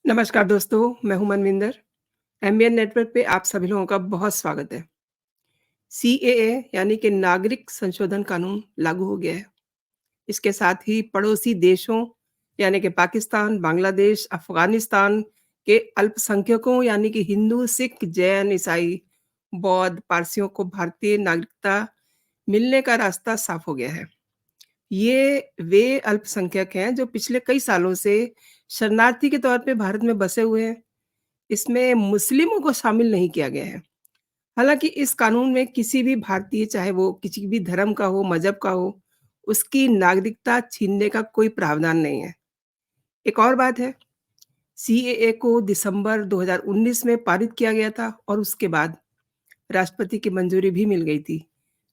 नमस्कार दोस्तों, मैं हूँ मनविंदर। एमबीएन नेटवर्क पे आप सभी लोगों का बहुत स्वागत है। सीएए यानी कि नागरिक संशोधन कानून लागू हो गया है। इसके साथ ही पड़ोसी देशों यानी कि पाकिस्तान, बांग्लादेश, अफ़गानिस्तान के अल्पसंख्यकों यानी कि हिंदू, सिख, जैन, ईसाई, बौद्ध, पारसियों को भारतीय नागरिकता मिलने का रास्ता साफ हो गया है। ये वे अल्पसंख्यक हैं जो पिछले कई सालों से शरणार्थी के तौर पे भारत में बसे हुए हैं। इसमें मुस्लिमों को शामिल नहीं किया गया है। हालाँकि इस कानून में किसी भी भारतीय चाहे वो किसी भी धर्म का हो, मज़हब का हो, उसकी नागरिकता छीनने का कोई प्रावधान नहीं है। एक और बात है, सीएए को दिसंबर 2019 में पारित किया गया था और उसके बाद राष्ट्रपति की मंजूरी भी मिल गई थी।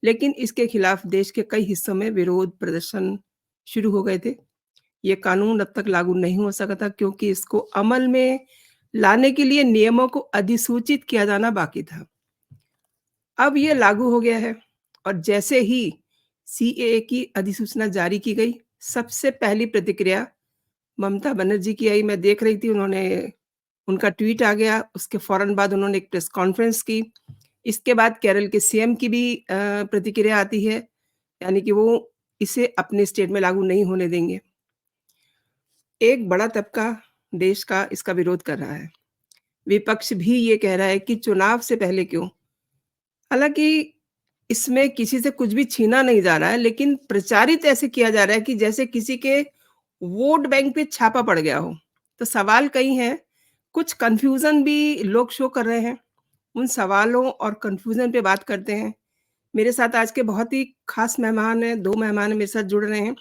लेकिन इसके खिलाफ देश के कई हिस्सों में विरोध प्रदर्शन शुरू हो गए थे। ये कानून अब तक लागू नहीं हो सका था क्योंकि इसको अमल में लाने के लिए नियमों को अधिसूचित किया जाना बाकी था। अब ये लागू हो गया है और जैसे ही सीएए की अधिसूचना जारी की गई, सबसे पहली प्रतिक्रिया ममता बनर्जी की आई। मैं देख रही थी उनका ट्वीट आ गया, उसके फ़ौरन बाद उन्होंने एक प्रेस कॉन्फ्रेंस की। इसके बाद केरल के सीएम की भी प्रतिक्रिया आती है, यानी कि वो इसे अपने स्टेट में लागू नहीं होने देंगे। एक बड़ा तबका देश का इसका विरोध कर रहा है। विपक्ष भी ये कह रहा है कि चुनाव से पहले क्यों? हालाँकि इसमें किसी से कुछ भी छीना नहीं जा रहा है, लेकिन प्रचारित ऐसे किया जा रहा है कि जैसे किसी के वोट बैंक पे छापा पड़ गया हो। तो सवाल कई हैं, कुछ कन्फ्यूज़न भी लोग शो कर रहे हैं। उन सवालों और कन्फ्यूज़न पे बात करते हैं। मेरे साथ आज के बहुत ही ख़ास मेहमान हैं, 2 मेहमान मेरे साथ जुड़ रहे हैं।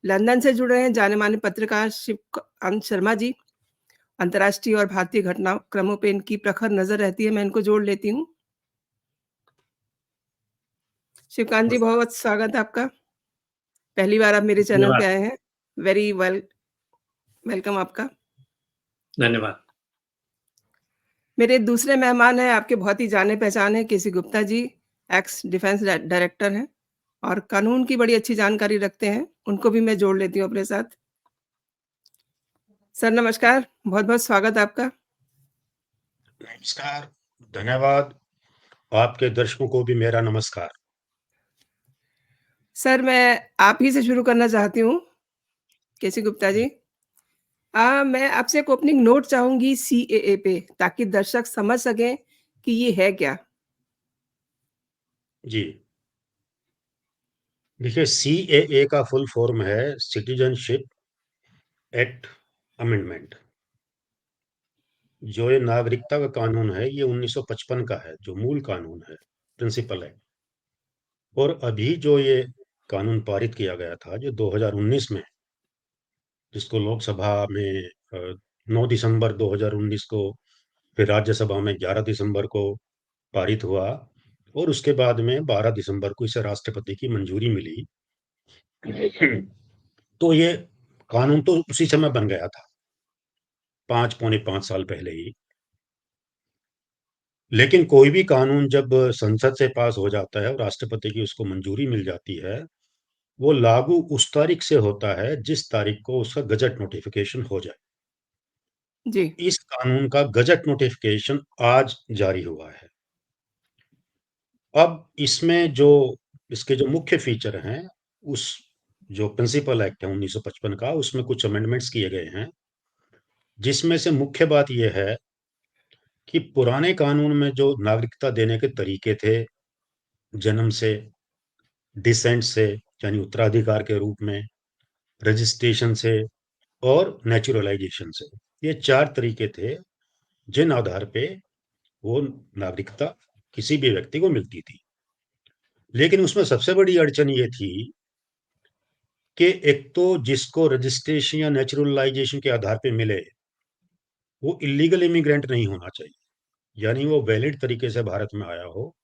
लंदन से जुड़ रहे हैं जाने-माने पत्रकार शिवकांत शर्मा जी। अंतर्राष्ट्रीय और भारतीय घटनाक्रमों पे इनकी प्रखर नज़र रहती है, मैं इनको जोड़ लेती हूँ। शिवकांत जी, बहुत स्वागत है आपका। पहली बार आप मेरे चैनल पे धन्यवाद, आए हैं। वेरी वेलकम आपका। धन्यवाद। मेरे दूसरे मेहमान हैं आपके बहुत ही जाने-पहचाने केसी Gupta ji, x defence director हैं और कानून की बड़ी अच्छी जानकारी रखते हैं। उनको भी मैं जोड़ लेती हूँ अपने साथ। सर नमस्कार, बहुत-बहुत स्वागत है आपका। नमस्कार, धन्यवाद। आपके दर्शकों को भी मेरा नमस्कार। सर मैं आप ही से शुरू करना चाहती हूँ, केसी गुप्ता जी। मैं आपसे एक ओपनिंग नोट चाहूँगी सीएए पे ताकि दर्शक समझ सकें कि ये है क्या? जी, देखिए सीएए का फुल फॉर्म है सिटीजनशिप एक्ट अमेंडमेंट। जो ये नागरिकता का कानून है, ये 1955 का है, जो मूल कानून है, प्रिंसिपल एक्ट। और अभी जो ये कानून पारित किया गया था, जो 2019 में, जिसको लोकसभा में 9 दिसंबर 2019 को, फिर राज्यसभा में 11 दिसंबर को पारित हुआ और उसके बाद में 12 दिसंबर को इसे राष्ट्रपति की मंजूरी मिली। तो ये कानून तो उसी समय बन गया था, 5 पौने 5 साल पहले ही। लेकिन कोई भी कानून जब संसद से पास हो जाता है और राष्ट्रपति की उसको मंजूरी मिल जाती है, वो लागू उस तारीख से होता है जिस तारीख को उसका गज़ट नोटिफ़िकेशन हो जाए। जी, इस कानून का गज़ट नोटिफ़िकेशन आज जारी हुआ है। अब इसमें जो इसके जो मुख्य फीचर हैं, उस जो प्रिंसिपल एक्ट है 1955 का, उसमें कुछ अमेंडमेंट्स किए गए हैं, जिसमें से मुख्य बात ये है कि पुराने कानून में जो नागरिकता देने के तरीके थे, जन्म से, डिसेंट से यानी उत्तराधिकार के रूप में, रजिस्ट्रेशन से और नेचुरलाइजेशन से, ये 4 तरीके थे, जिन आधार पे वो नागरिकता किसी भी व्यक्ति को मिलती थी। लेकिन उसमें सबसे बड़ी अड़चन ये थी कि एक तो जिसको रजिस्ट्रेशन या नेचुरलाइजेशन के आधार पे मिले, वो इल्लीगल इमिग्रेंट नहीं होना चाहिए। यानी वो वैलिड तरीके से भारत में आया हो,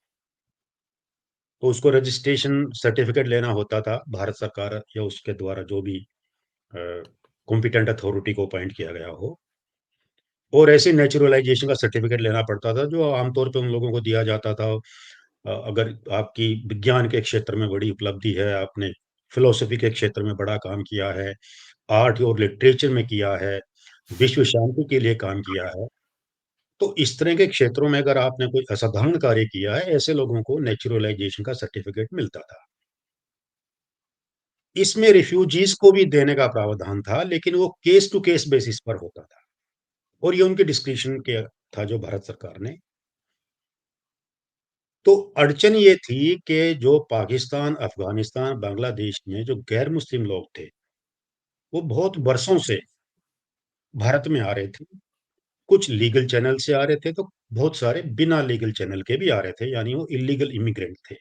तो उसको रजिस्ट्रेशन सर्टिफिकेट लेना होता था भारत सरकार या उसके द्वारा जो भी कॉम्पिटेंट अथॉरिटी को अपॉइंट किया गया हो। और ऐसे नेचुरलाइजेशन का सर्टिफिकेट लेना पड़ता था, जो आमतौर पे उन लोगों को दिया जाता था। अगर आपकी विज्ञान के क्षेत्र में बड़ी उपलब्धि है, आपने फिलॉसफी के क्षेत्र में बड़ा काम किया है, आर्ट और लिटरेचर में किया है, विश्व शांति के लिए काम किया है। तो इस तरह के क्षेत्रों में अगर आपने कोई असाधारण कार्य किया है, ऐसे लोगों को नेचुरलाइजेशन का सर्टिफिकेट मिलता था। इसमें रिफ्यूजीज़ को भी देने का प्रावधान था, लेकिन वो केस टू केस बेसिस पर होता था और ये उनके डिस्क्रिशन के था जो भारत सरकार ने। तो अड़चन ये थी कि जो पाकिस्तान, अफ़गानिस्तान, बांग्लादेश में जो गैर मुस्लिम लोग थे, वो बहुत बरसों से भारत में आ रहे थे। कुछ लीगल चैनल से आ रहे थे, तो बहुत सारे बिना लीगल चैनल के भी आ रहे थे, यानी वो इल्लीगल इमिग्रेंट थे।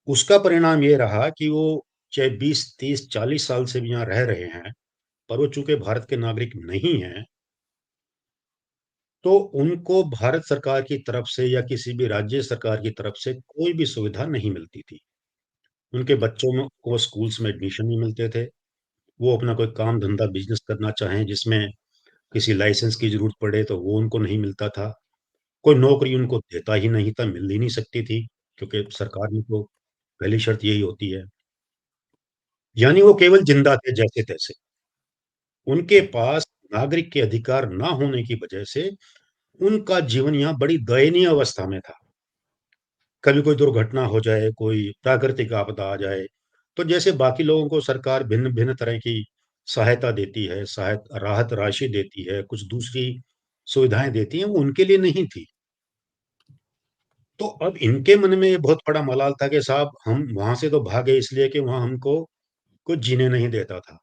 उसका परिणाम ये रहा कि वो चाहे 20, 30, 40 साल से भी यहाँ रह रहे हैं, पर वो चूँकि भारत के नागरिक नहीं हैं, तो उनको भारत सरकार की तरफ से या किसी भी राज्य सरकार की तरफ से कोई भी सुविधा नहीं मिलती थी। उनके बच्चों में को स्कूल्स में एडमिशन नहीं मिलते थे। वो अपना कोई काम-धंधा, बिज़नेस करना चाहें जिसमें किसी लाइसेंस की ज़रूरत पड़े, तो वो उनको नहीं मिलता था। कोई नौकरी उनको देता ही नहीं था, मिल ही नहीं सकती थी, क्योंकि सरकार में तो पहली शर्त यही होती है। यानी वो केवल ज़िंदा थे जैसे-तैसे। उनके पास नागरिक के अधिकार ना होने की वजह से उनका जीवन यहाँ बड़ी दयनीय अवस्था में था। कभी कोई दुर्घटना हो जाए, कोई प्राकृतिक आपदा आ जाए, तो जैसे बाकी लोगों को सरकार भिन्न-भिन्न तरह की सहायता देती है, राहत राशि देती है, कुछ दूसरी सुविधाएँ देती हैं, वो उनके लिए नहीं थी। तो अब इनके मन में ये बहुत बड़ा मलाल था कि साहब हम वहाँ से तो भागे इसलिए कि वहाँ हमको कुछ जीने नहीं देता था।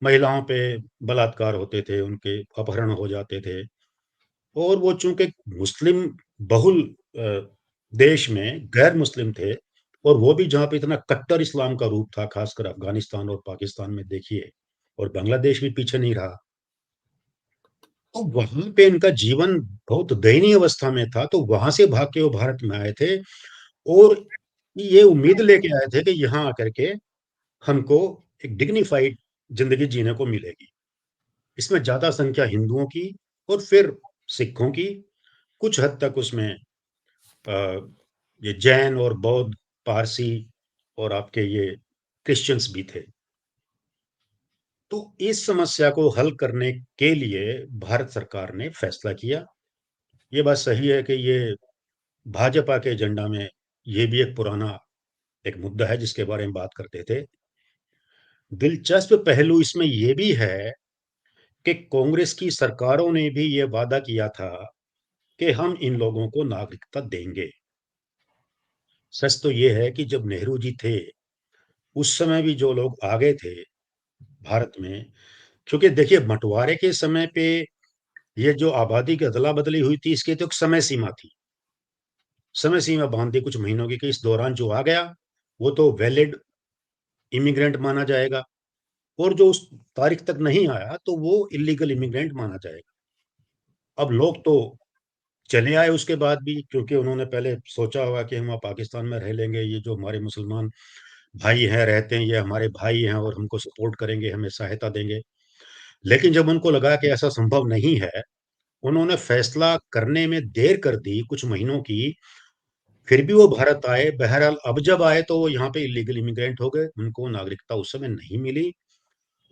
महिलाओं पे बलात्कार होते थे, उनके अपहरण हो जाते थे और वो चूँकि मुस्लिम बहुल देश में गैर मुस्लिम थे और वो भी जहाँ पे इतना कट्टर इस्लाम का रूप था, ख़ासकर अफ़गानिस्तान और पाकिस्तान में देखिए और बांग्लादेश भी पीछे नहीं रहा। तो वहाँ पे इनका जीवन बहुत दयनीय अवस्था में था, तो वहाँ से भाग के वो भारत में आए थे और ये उम्मीद लेके आए थे कि यहाँ आकर के हमको एक डिग्निफाइड ज़िंदगी जीने को मिलेगी। इसमें ज़्यादा संख्या हिंदुओं की और फिर सिखों की, कुछ हद तक उसमें अ, ये जैन और बौद्ध, पारसी और आपके ये क्रिश्चियंस भी थे। तो इस समस्या को हल करने के लिए भारत सरकार ने फैसला किया। ये बात सही है कि ये भाजपा के एजेंडा में ये भी एक पुराना एक मुद्दा है जिसके बारे में बात करते थे। दिलचस्प पहलू इसमें ये भी है कि कांग्रेस की सरकारों ने भी ये वादा किया था कि हम इन लोगों को नागरिकता देंगे। सच तो ये है कि जब नेहरू जी थे, उस समय भी जो लोग आ गए थे भारत में, क्योंकि देखिए बँटवारे के समय पे ये जो आबादी की अदला-बदली हुई थी, इसकी तो एक समय सीमा थी। समय सीमा बाँध दी कुछ महीनों की कि इस दौरान जो आ गया, वो तो वैलिड इमिग्रेंट माना जाएगा और जो उस तारीख तक नहीं आया, तो वो इल्लीगल इमिग्रेंट माना जाएगा। अब लोग तो चले आए उसके बाद भी क्योंकि उन्होंने पहले सोचा होगा कि हम पाकिस्तान में रह लेंगे, ये जो हमारे मुसलमान भाई हैं, रहते हैं, ये हमारे भाई हैं और हमको सपोर्ट करेंगे, हमें सहायता देंगे। लेकिन जब उनको लगा कि ऐसा संभव नहीं है, उन्होंने फैसला करने में देर कर दी कुछ महीनों की, फिर भी वो भारत आए। बहरहाल अब जब आए तो वो यहाँ पे इल्लीगल इमिग्रेंट हो गए, उनको नागरिकता उस समय नहीं मिली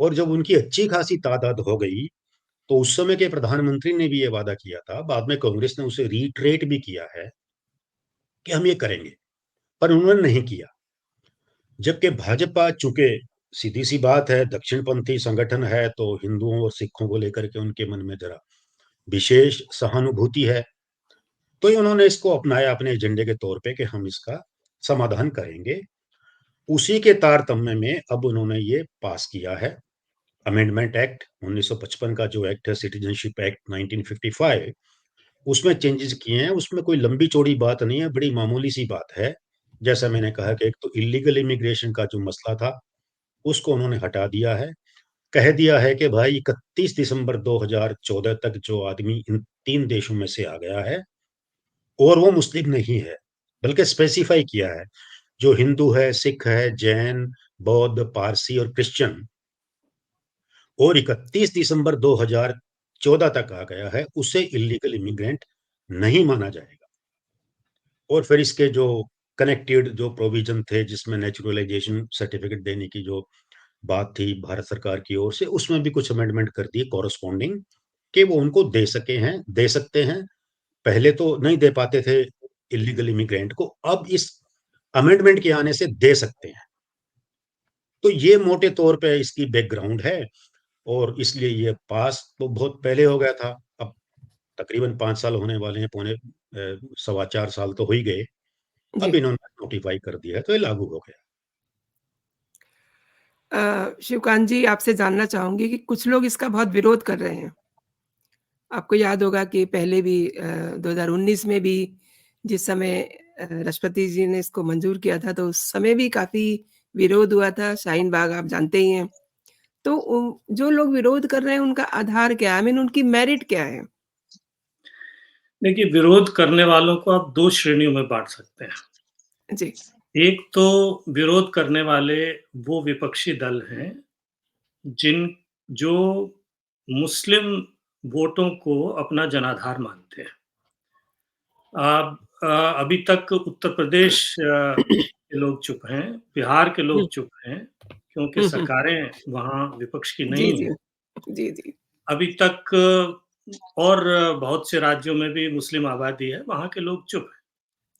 और जब उनकी अच्छी खासी तादाद हो गई, तो उस समय के प्रधानमंत्री ने भी ये वादा किया था, बाद में कांग्रेस ने उसे रिट्रेट भी किया है कि हम ये करेंगे, पर उन्होंने नहीं किया। जबकि भाजपा चूँकि सीधी-सी बात है, दक्षिणपंथी संगठन है, तो हिंदुओं और सिखों को लेकर के उनके मन में ज़रा विशेष सहानुभूति है। तो ये उन्होंने इसको अपनाया अपने एजेंडे के तौर पे कि हम इसका समाधान करेंगे। उसी के तारतम्य में अब उन्होंने ये पास किया है, अमेंडमेंट एक्ट 1955 का जो एक्ट है सिटीज़नशिप एक्ट 1955 उसमें चेंजेज़ किए हैं, उसमें कोई लंबी-चौड़ी बात नहीं है, बड़ी मामूली-सी बात है। जैसा मैंने कहा कि एक तो इल्लीगल इमिग्रेशन का जो मसला था, उसको उन्होंने हटा दिया है। कह दिया है कि भाई 31 दिसंबर 2014 तक जो आदमी इन 3 देशों में से आ गया है और वो मुस्लिम नहीं है, बल्कि स्पेसिफ़ाई किया है, जो हिंदू है, सिख है, जैन, बौद्ध, पारसी और क्रिश्चियन और 31 दिसंबर 2014 तक आ गया है, उसे इल्लीगल इमिग्रेंट नहीं माना जाएगा। और फिर इसके जो कनेक्टेड जो प्रोविज़न थे, जिसमें नेचुरलाइज़ेशन सर्टिफ़िकेट देने की जो बात थी भारत सरकार की ओर से, उसमें भी कुछ अमेंडमेंट कर दिए कॉरेस्पॉन्डिंग कि वो उनको दे सकते हैं। पहले तो नहीं दे पाते थे इल्लीगल इमिग्रेंट को, अब इस अमेंडमेंट के आने से दे सकते हैं। तो ये मोटे तौर पे इसकी बैकग्राउंड है और इसलिए ये पास तो बहुत पहले हो गया था। अब तकरीबन 5 साल होने वाले हैं, पौने सवा 4 साल तो हो ही गए। अब जी। इन्होंने नोटिफ़ाई कर दिया है, तो ये लागू हो गया। शिवकांत जी, आपसे जानना चाहूँगी कि कुछ लोग इसका बहुत विरोध कर रहे हैं। आपको याद होगा कि पहले भी 2019 में भी जिस समय राष्ट्रपति जी ने इसको मंज़ूर किया था, तो उस समय भी काफ़ी विरोध हुआ था, शाहीन बाग आप जानते ही हैं। तो जो लोग विरोध कर रहे हैं, उनका आधार क्या है? आई मीन उनकी मेरिट क्या है? देखिए, विरोध करने वालों को आप 2 श्रेणियों में बाँट सकते हैं। जी। एक तो विरोध करने वाले वो विपक्षी दल हैं, जिन जो मुस्लिम वोटों को अपना जनाधार मानते हैं। अब अभी तक उत्तर प्रदेश के लोग चुप हैं, बिहार के हुँ, लोग चुप हैं, क्योंकि हुँ, हुँ। सरकारें वहाँ विपक्ष की जी, नहीं जी। हैं। जी, जी। अभी तक और बहुत से राज्यों में भी मुस्लिम आबादी है, वहाँ के लोग चुप हैं।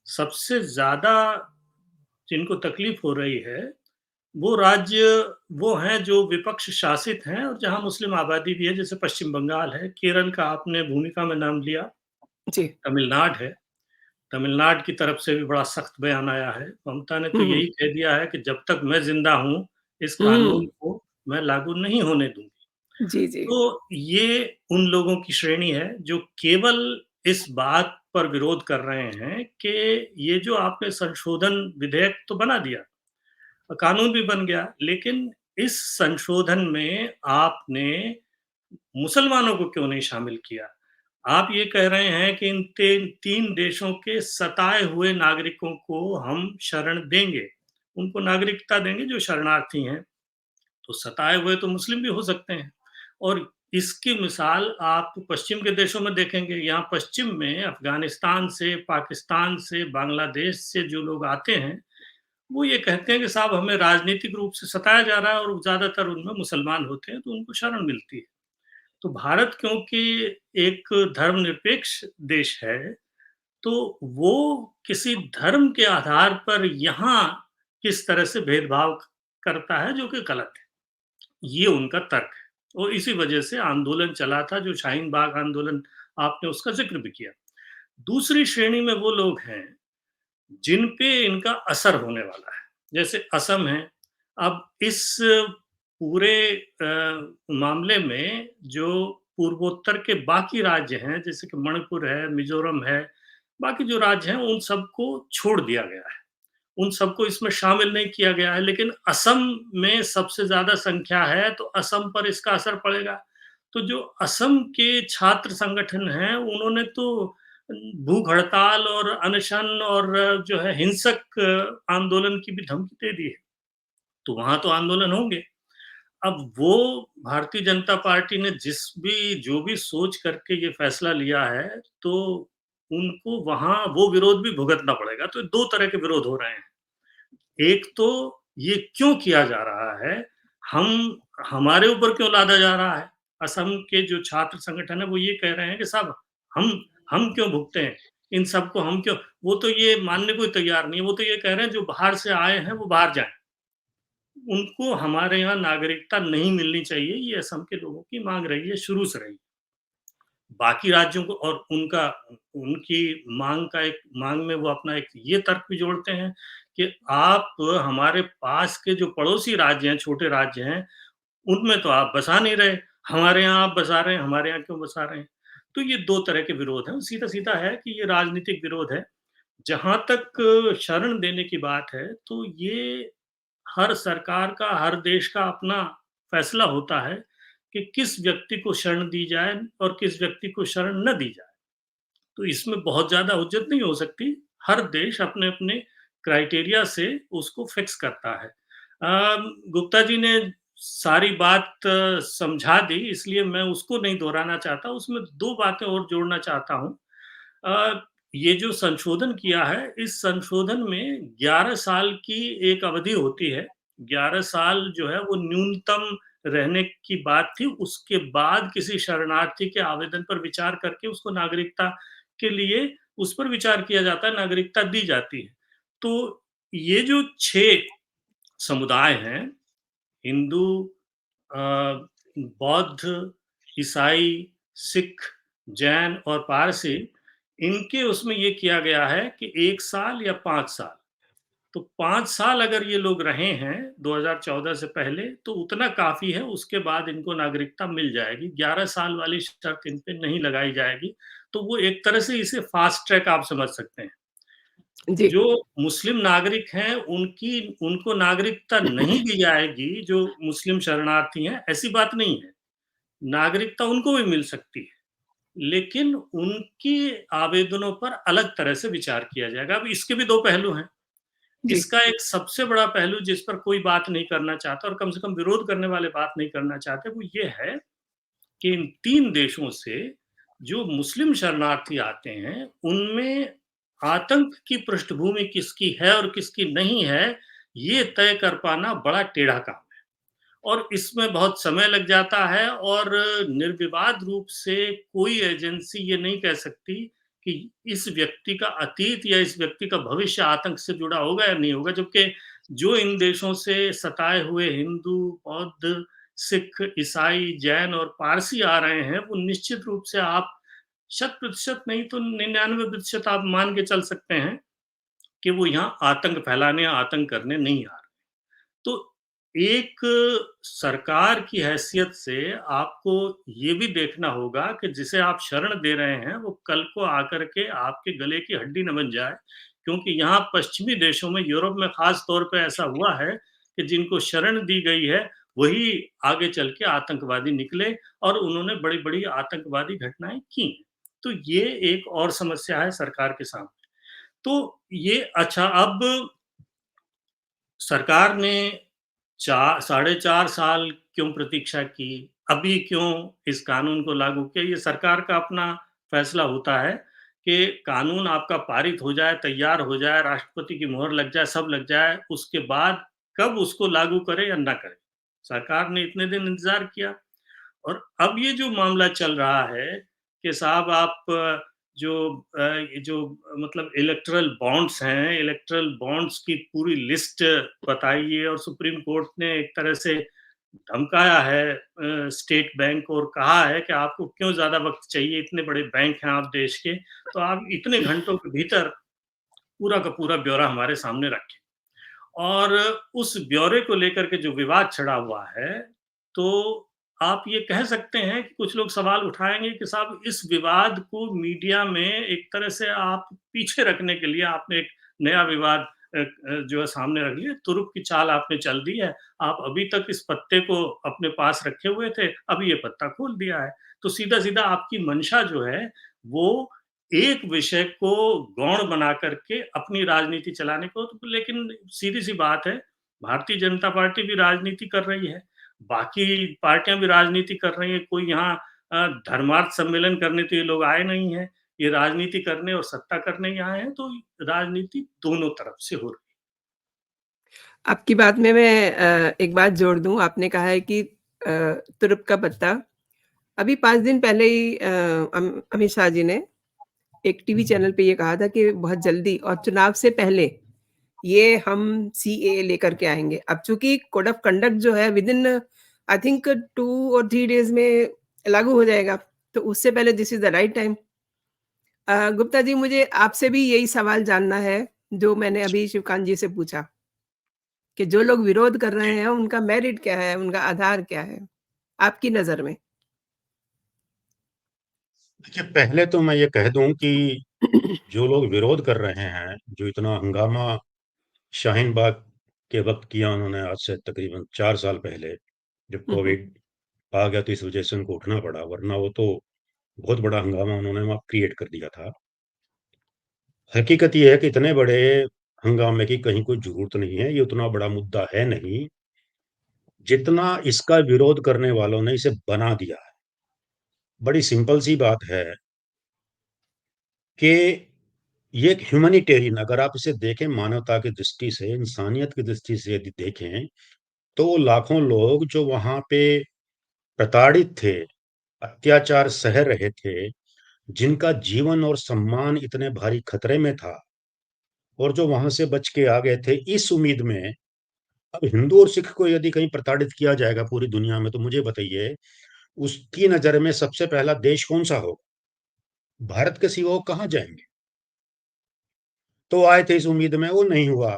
सबसे ज़्यादा जिनको तकलीफ़ हो रही है, वो राज्य वो हैं जो विपक्ष शासित हैं और जहाँ मुस्लिम आबादी भी है, जैसे पश्चिम बंगाल है, केरल का आपने भूमिका में नाम लिया, जी। तमिलनाडु है। तमिलनाडु की तरफ से भी बड़ा सख्त बयान आया है। ममता ने तो हुँ, हुँ। यही कह दिया है कि जब तक मैं ज़िंदा हूँ, इस हुँ। कानून को मैं लागू नहीं होने दूँगी। जी, जी। तो ये उन लोगों की श्रेणी है जो केवल इस बात पर विरोध कर रहे हैं कि ये जो आपने संशोधन विधेयक तो बना दिया, कानून भी बन गया, लेकिन इस संशोधन में आपने मुसलमानों को क्यों नहीं शामिल किया? आप ये कह रहे हैं कि इन 3 देशों के सताए हुए नागरिकों को हम शरण देंगे, उनको नागरिकता देंगे जो शरणार्थी हैं। तो सताए हुए तो मुस्लिम भी हो सकते हैं और इसकी मिसाल आप पश्चिम के देशों में देखेंगे। यहाँ पश्चिम में अफ़गानिस्तान से, पाकिस्तान से, बांग्लादेश से जो लोग आते हैं, वो ये कहते हैं कि साहब हमें राजनीतिक रूप से सताया जा रहा है और ज़्यादातर उनमें मुसलमान होते हैं, तो उनको शरण मिलती है। तो भारत क्योंकि एक धर्मनिरपेक्ष देश है, तो वो किसी धर्म के आधार पर यहाँ किस तरह से भेदभाव करता है, जो कि गलत है। ये उनका तर्क है और इसी वजह से आंदोलन चला था, जो शाहीन बाग आंदोलन आपने उसका ज़िक्र भी किया। दूसरी श्रेणी में वो लोग हैं, जिन पे इनका असर होने वाला है। जैसे असम है, अब इस पूरे मामले में जो पूर्वोत्तर के बाकी राज्य हैं, जैसे कि मणिपुर है, मिज़ोरम है, बाकी जो राज्य हैं, उन सबको छोड़ दिया गया है। उन सबको इसमें शामिल नहीं किया गया है, लेकिन असम में सबसे ज़्यादा संख्या है, तो असम पर इसका असर पड़ेगा। तो जो असम के छात्र संगठन हैं, उन्होंने तो भूख हड़ताल और अनशन और जो है हिंसक आंदोलन की भी धमकी दे दी है। तो वहाँ तो आंदोलन होंगे। अब वो भारतीय जनता पार्टी ने जो भी सोच करके ये फैसला लिया है, तो उनको वहाँ वो विरोध भी भुगतना पड़ेगा। तो 2 तरह के विरोध हो रहे हैं। एक तो ये क्यों किया जा रहा है? हम हमारे ऊपर क्यों लादा जा रहा है? असम के जो छात्र संगठन है वो ये कह रहे हैं कि साहब हम हम क्यों भुगतें? इन सबको हम क्यों वो तो ये मानने को ही तैयार नहीं है। वो तो ये कह रहे हैं जो बाहर से आए हैं वो बाहर जाएँ। उनको हमारे यहाँ नागरिकता नहीं मिलनी चाहिए, ये असम के लोगों की माँग रही है, शुरू से रही। बाकी राज्यों को और उनकी माँग में वो अपना एक ये तर्क भी जोड़ते हैं कि आप हमारे पास के जो पड़ोसी राज्य हैं, छोटे राज्य हैं, उनमें तो आप बसा नहीं रहे, हमारे यहाँ आप बसा रहे हैं, हमारे यहाँ क्यों बसा रहे हैं? तो ये 2 तरह के विरोध हैं, सीधा-सीधा है कि ये राजनीतिक विरोध है। जहाँ तक शरण देने की बात है, तो ये हर सरकार का, हर देश का अपना फैसला होता है कि किस व्यक्ति को शरण दी जाए और किस व्यक्ति को शरण ना दी जाए। तो इसमें बहुत ज़्यादा हुज्जत नहीं हो सकती। हर देश अपने-अपने क्राइटेरिया से उसको फिक्स करता है। गुप्ता जी ने सारी बात समझा दी, इसलिए मैं उसको नहीं दोहराना चाहता। उसमें 2 बातें और जोड़ना चाहता हूँ। अ, ये जो संशोधन किया है, इस संशोधन में 11 साल की एक अवधि होती है 11 साल जो है वो न्यूनतम रहने की बात थी, उसके बाद किसी शरणार्थी के आवेदन पर विचार करके उसको नागरिकता के लिए उस पर विचार किया जाता है, नागरिकता दी जाती है। तो ये जो 6 समुदाय हैं, हिंदू, अ, बौद्ध, ईसाई, सिख, जैन और पारसी, इनके उसमें ये किया गया है कि 1 साल या 5 साल। तो 5 साल अगर ये लोग रहे हैं 2014 से पहले, तो उतना काफ़ी है, उसके बाद इनको नागरिकता मिल जाएगी। 11 साल वाली शर्त इन पे नहीं लगाई जाएगी। तो वो एक तरह से इसे फ़ास्ट ट्रैक आप समझ सकते हैं। जी। जो मुस्लिम नागरिक हैं, उनको नागरिकता नहीं दी जाएगी, जो मुस्लिम शरणार्थी हैं, ऐसी बात नहीं है। नागरिकता उनको भी मिल सकती है, लेकिन उनके आवेदनों पर अलग तरह से विचार किया जाएगा। अब इसके भी 2 पहलू हैं। जी। इसका एक सबसे बड़ा पहलू जिस पर कोई बात नहीं करना चाहता और कम से कम विरोध करने वाले बात नहीं करना चाहते, वो ये है कि इन 3 देशों से जो मुस्लिम शरणार्थी आते हैं, उनमें आतंक की पृष्ठभूमि किसकी है और किसकी नहीं है, ये तय कर पाना बड़ा टेढ़ा काम है। और इसमें बहुत समय लग जाता है और निर्विवाद रूप से कोई एजेंसी ये नहीं कह सकती कि इस व्यक्ति का अतीत या इस व्यक्ति का भविष्य आतंक से जुड़ा होगा या नहीं होगा, जबकि जो इन देशों से सताए हुए हिंदू, बौद्ध, सिख, ईसाई, जैन और पारसी आ रहे हैं, वो निश्चित रूप से आप शत प्रतिशत नहीं तो 99% आप मान के चल सकते हैं कि वो यहाँ आतंक फैलाने, आतंक करने नहीं आ रहे। तो एक सरकार की हैसियत से आपको ये भी देखना होगा कि जिसे आप शरण दे रहे हैं, वो कल को आकर के आपके गले की हड्डी न बन जाए। क्योंकि यहाँ पश्चिमी देशों में, यूरोप में ख़ास तौर पे ऐसा हुआ है कि जिनको शरण दी गई है, वही आगे चल के आतंकवादी निकले और उन्होंने बड़ी-बड़ी आतंकवादी घटनाएँ की। तो ये एक और समस्या है सरकार के सामने। तो ये अच्छा, अब सरकार ने 4 साढ़े 4 साल क्यों प्रतीक्षा की? अभी क्यों इस कानून को लागू किया? ये सरकार का अपना फैसला होता है कि कानून आपका पारित हो जाए, तैयार हो जाए, राष्ट्रपति की मुहर लग जाए, सब लग जाए, उसके बाद कब उसको लागू करे या ना करे। सरकार ने इतने दिन इंतज़ार किया। और अब ये जो मामला चल रहा है कि साहब आप जो ये जो मतलब इलेक्टोरल बॉन्ड्स हैं, इलेक्टोरल बॉन्ड्स की पूरी लिस्ट बताइए, और सुप्रीम कोर्ट ने एक तरह से धमकाया है स्टेट बैंक और कहा है कि आपको क्यों ज़्यादा वक़्त चाहिए, इतने बड़े बैंक हैं आप देश के, तो आप इतने घंटों के भीतर पूरा का पूरा ब्यौरा हमारे सामने रखें। और उस ब्यौरे को लेकर के जो विवाद छिड़ा हुआ है, तो आप ये कह सकते हैं कि कुछ लोग सवाल उठाएँगे कि साहब इस विवाद को मीडिया में एक तरह से आप पीछे रखने के लिए आपने एक नया विवाद जो है सामने रख लिया, तुरुप की चाल आपने चल दी है। आप अभी तक इस पत्ते को अपने पास रखे हुए थे, अभी ये पत्ता खोल दिया है। तो सीधा-सीधा आपकी मंशा जो है, वो एक विषय को गौण बना करके अपनी राजनीति चलाने को, तो लेकिन सीधी-सी बात है, भारतीय जनता पार्टी भी राजनीति कर रही है, बाकी पार्टियाँ भी राजनीति कर रही हैं, कोई यहाँ धर्मार्थ सम्मेलन करने तो ये लोग आए नहीं हैं, ये राजनीति करने और सत्ता करने ही आए हैं, तो राजनीति दोनों तरफ से हो रही आपकी बात में मैं एक बात जोड़ दूँ, आपने कहा है कि तुरुप का पत्ता, अभी 5 दिन पहले ही अमित शाह जी ने एक टीवी चैनल पे ये कहा था कि बहुत जल्दी और चुनाव से पहले ये हम सीएए लेकर के आएँगे। अब चूँकि कोड ऑफ कंडक्ट जो है विदिन आई थिंक 2 और 3 डेज़ में लागू हो जाएगा, तो उससे पहले this is the right time. Gupta ji, मुझे आपसे भी यही सवाल जानना है, जो मैंने अभी शिवकांत जी से पूछा, कि जो लोग विरोध कर रहे है। हैं, उनका मेरिट क्या है? उनका आधार क्या है? आपकी नज़र में? देखिए, पहले तो मैं ये कह दूँ कि जो लोग विरोध कर रहे हैं, जो इतना हंगामा शाहीन बाग के वक़्त किया उन्होंने आज से तकरीबन 4 साल पहले, जब हुँ, हुँ। कोविड आ गया तो इस वजह से उनको उठना पड़ा, वरना वो तो बहुत बड़ा हंगामा उन्होंने वहाँ क्रिएट कर दिया था। हकीकत ये है कि इतने बड़े हंगामे की कहीं कोई ज़रूरत नहीं है, ये उतना बड़ा मुद्दा है नहीं, जितना इसका विरोध करने वालों ने इसे बना दिया है। बड़ी सिंपल सी बात है कि ये एक ह्यूमैनिटेरियन, अगर आप इसे देखें मानवता की दृष्टि से, इंसानियत की दृष्टि से यदि देखें, तो वो लाखों लोग जो वहाँ पे प्रताड़ित थे, अत्याचार सह रहे थे, जिनका जीवन और सम्मान इतने भारी खतरे में था और जो वहाँ से बच के आ गए थे इस उम्मीद में, अब हिंदू और सिख को यदि कहीं प्रताड़ित किया जाएगा पूरी दुनिया में, तो मुझे बताइए, उसकी नज़र में सबसे पहला देश कौन-सा होगा? भारत के सिवा वो कहाँ जाएँगे? तो आए थे इस उम्मीद में, वो नहीं हुआ।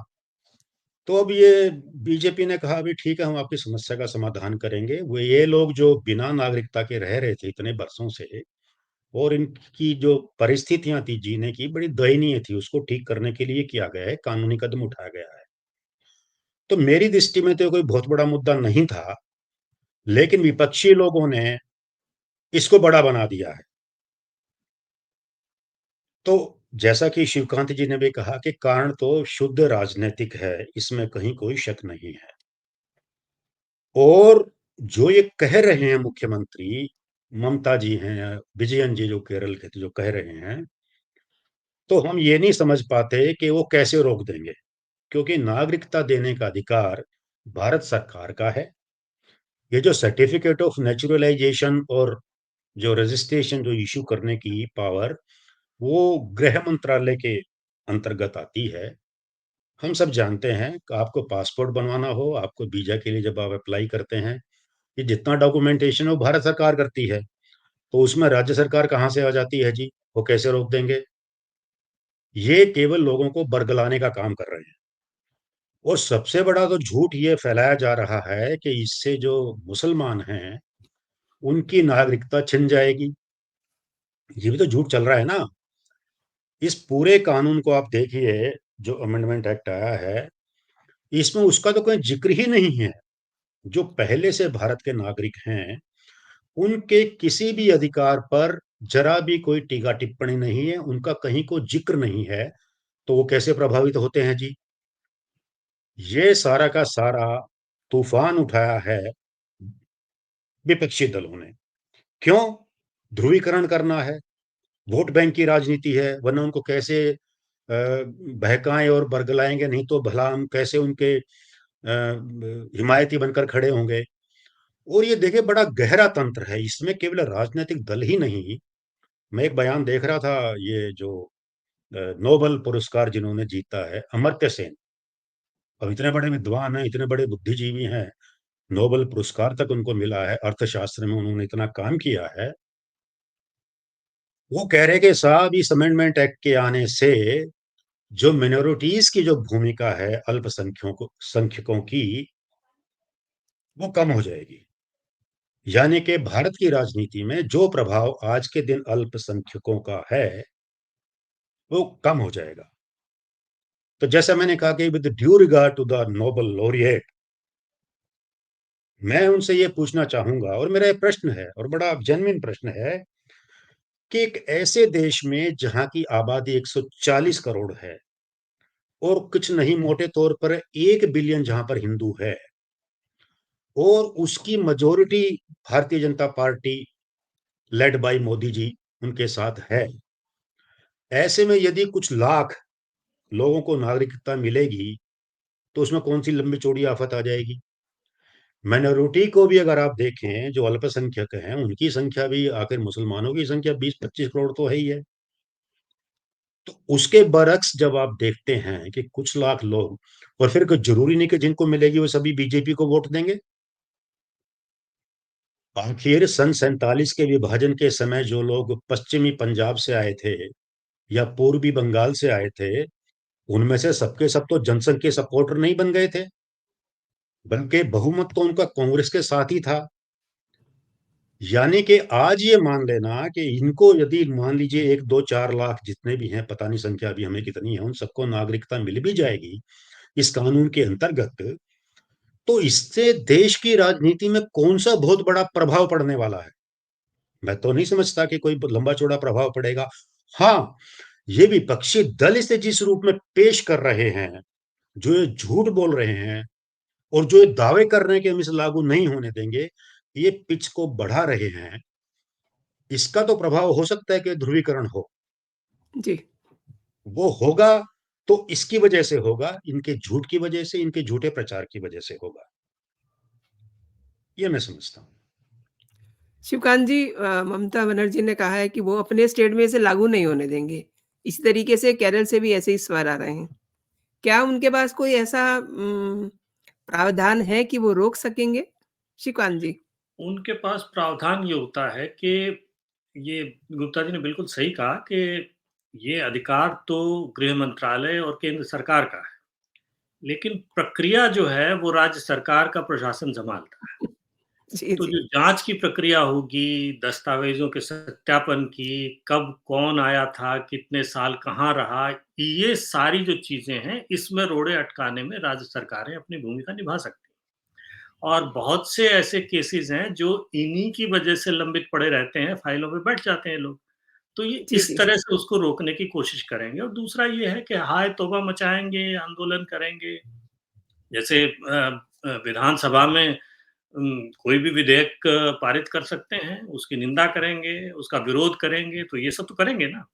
तो अब ये बीजेपी ने कहा, अभी ठीक है, हम आपकी समस्या का समाधान करेंगे। वो ये लोग जो बिना नागरिकता के रह रहे थे इतने बरसों से, और इनकी जो परिस्थितियाँ थी जीने की, बड़ी दयनीय थी, उसको ठीक करने के लिए किया गया है, कानूनी कदम उठाया गया है। तो मेरी दृष्टि में तो ये कोई बहुत बड़ा मुद्दा नहीं था, लेकिन विपक्षी लोगों ने इसको बड़ा बना दिया है। तो जैसा कि शिवकांत जी ने भी कहा कि कारण तो शुद्ध राजनैतिक है, इसमें कहीं कोई शक नहीं है। और जो ये कह रहे हैं मुख्यमंत्री, ममता जी हैं या विजयन जी जो केरल के थे, जो कह रहे हैं, तो हम ये नहीं समझ पाते कि वो कैसे रोक देंगे, क्योंकि नागरिकता देने का अधिकार भारत सरकार का है। ये जो सर्टिफिकेट ऑफ नेचुरलाइजेशन और जो रजिस्ट्रेशन जो इश्यू करने की पावर, वो गृह मंत्रालय के अंतर्गत आती है। हम सब जानते हैं कि आपको पासपोर्ट बनवाना हो, आपको वीज़ा के लिए जब आप अप्लाई करते हैं, ये जितना डॉक्यूमेंटेशन है वो भारत सरकार करती है। तो उसमें राज्य सरकार कहाँ से आ जाती है जी? वो कैसे रोक देंगे? ये केवल लोगों को बरगलाने का काम कर रहे हैं। और सबसे बड़ा तो झूठ ये फैलाया जा रहा है कि इससे जो मुसलमान हैं, उनकी नागरिकता छिन जाएगी। ये भी तो झूठ चल रहा है ना? इस पूरे कानून को आप देखिए, जो अमेंडमेंट एक्ट आया है, इसमें उसका तो कोई ज़िक्र ही नहीं है। जो पहले से भारत के नागरिक हैं, उनके किसी भी अधिकार पर ज़रा भी कोई टीका-टिप्पणी नहीं है, उनका कहीं को ज़िक्र नहीं है, तो वो कैसे प्रभावित होते हैं जी? ये सारा का सारा तूफ़ान उठाया है विपक्षी दलों ने। क्यों? ध्रुवीकरण करना है, वोट बैंक की राजनीति है, वरना उनको कैसे बहकाएँ और बरगलाएँगे, नहीं तो भला हम कैसे उनके हिमायती बनकर खड़े होंगे। और ये देखिए बड़ा गहरा तंत्र है, इसमें केवल राजनीतिक दल ही नहीं। मैं एक बयान देख रहा था, ये जो नोबेल पुरस्कार जिन्होंने जीता है, अमर्त्य सेन। अब इतने बड़े विद्वान हैं, इतने बड़े बुद्धिजीवी हैं, नोबेल पुरस्कार तक उनको मिला है, अर्थशास्त्र में उन्होंने इतना काम किया है। वो कह रहे हैं कि साहब इस अमेंडमेंट एक्ट के आने से जो मिनॉरिटीज़ की जो भूमिका है संख्यकों की, वो कम हो जाएगी। यानी कि भारत की राजनीति में जो प्रभाव आज के दिन अल्पसंख्यकों का है, वो कम हो जाएगा। तो जैसा मैंने कहा कि with due regard to the Nobel laureate, मैं उनसे ये पूछना चाहूँगा, और मेरा ये प्रश्न है और बड़ा जेन्युइन प्रश्न है, कि एक ऐसे देश में जहाँ की आबादी 140 करोड़ है और कुछ नहीं मोटे तौर पर 1 बिलियन जहाँ पर हिंदू है, और उसकी majority Bharatiya Janata party led by Modi ji उनके साथ है। ऐसे में यदि कुछ लाख लोगों को नागरिकता मिलेगी, तो उसमें कौन-सी लंबी-चौड़ी आफ़त आ जाएगी? माइनॉरिटी को भी अगर आप देखें, जो अल्पसंख्यक हैं, उनकी संख्या भी, आखिर मुसलमानों की संख्या 20-25 करोड़ तो है ही है। तो उसके बरअक्स जब आप देखते हैं कि कुछ लाख लोग, और फिर कोई ज़रूरी नहीं कि जिनको मिलेगी वो सभी बीजेपी को वोट देंगे। आखिर सन 47 के विभाजन के समय जो लोग पश्चिमी पंजाब से आए थे या पूर्वी बंगाल से आए थे, उनमें से सबके सब तो जनसंघ के सपोर्टर नहीं बन गए थे, बल्कि बहुमत तो उनका कांग्रेस के साथ ही था। यानी कि आज ये मान लेना कि इनको यदि मान लीजिए 1, 2, 4 लाख जितने भी हैं, पता नहीं संख्या अभी हमें कितनी है, उन सबको नागरिकता मिल भी जाएगी इस कानून के अंतर्गत, तो इससे देश की राजनीति में कौन-सा बहुत बड़ा प्रभाव पड़ने वाला है? मैं तो नहीं समझता कि कोई लंबा-चौड़ा प्रभाव पड़ेगा। हाँ, ये विपक्षी दल इसे जिस रूप में पेश कर रहे हैं, जो ये झूठ बोल रहे हैं और जो ये दावे कर रहे हैं कि हम इसे लागू नहीं होने देंगे, ये पिच को बढ़ा रहे हैं। इसका तो प्रभाव हो सकता है कि ध्रुवीकरण हो। जी। वो होगा तो इसकी वजह से होगा, इनके झूठ की वजह से, इनके झूठे प्रचार की वजह से होगा। ये मैं समझता हूँ। शिवकांत जी, ममता बनर्जी ने कहा है कि वो अपने स्टेट में इसे लागू नहीं होने देंगे। इसी तरीके से केरल से भी ऐसे ही स्वर आ रहे हैं। क्या उनके पास कोई ऐसा प्रावधान है कि वो रोक सकेंगे? श्रीकांत जी। उनके पास प्रावधान ये होता है कि ये गुप्ता जी ने बिल्कुल सही कहा कि ये अधिकार तो गृह मंत्रालय और केंद्र सरकार का है, लेकिन प्रक्रिया जो है वो राज्य सरकार का प्रशासन सँभालता है। जी, तो जी। जो जाँच की प्रक्रिया होगी, दस्तावेज़ों के सत्यापन की, कब कौन आया था, कितने साल कहाँ रहा, ये सारी जो चीज़ें हैं, इसमें रोड़े अटकाने में राज्य सरकारें अपनी भूमिका निभा सकती हैं। और बहुत से ऐसे केसेज़ हैं जो इन्हीं की वजह से लंबित पड़े रहते हैं, फाइलों में बैठ जाते हैं लोग। तो ये जी, इस जी। तरह से उसको रोकने की कोशिश करेंगे और दूसरा ये है कि हाय तौबा मचाएँगे, आंदोलन करेंगे। जैसे विधानसभा में कोई भी विधेयक पारित कर सकते हैं, उसकी निंदा करेंगे, उसका विरोध करेंगे, तो ये सब तो करेंगे ना।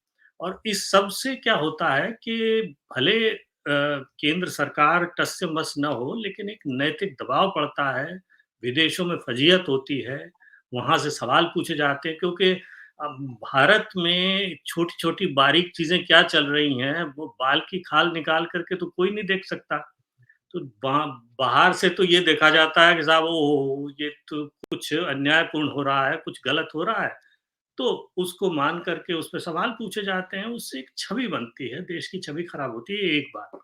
और इस सब से क्या होता है कि भले केंद्र सरकार टस से मस ना हो, लेकिन एक नैतिक दबाव पड़ता है, विदेशों में फजीहत होती है, वहाँ से सवाल पूछे जाते हैं क्योंकि अब भारत में छोटी-छोटी बारीक चीज़ें क्या चल रही हैं, वो बाल की खाल निकाल कर के तो कोई नहीं देख सकता। तो बाहर से तो ये देखा जाता है कि साहब ओहो! ये तो कुछ अन्यायपूर्ण हो रहा है, कुछ गलत हो रहा है, तो उसको मान कर के उस पे सवाल पूछे जाते हैं, उससे एक छवि बनती है, देश की छवि खराब होती है, ये एक बात।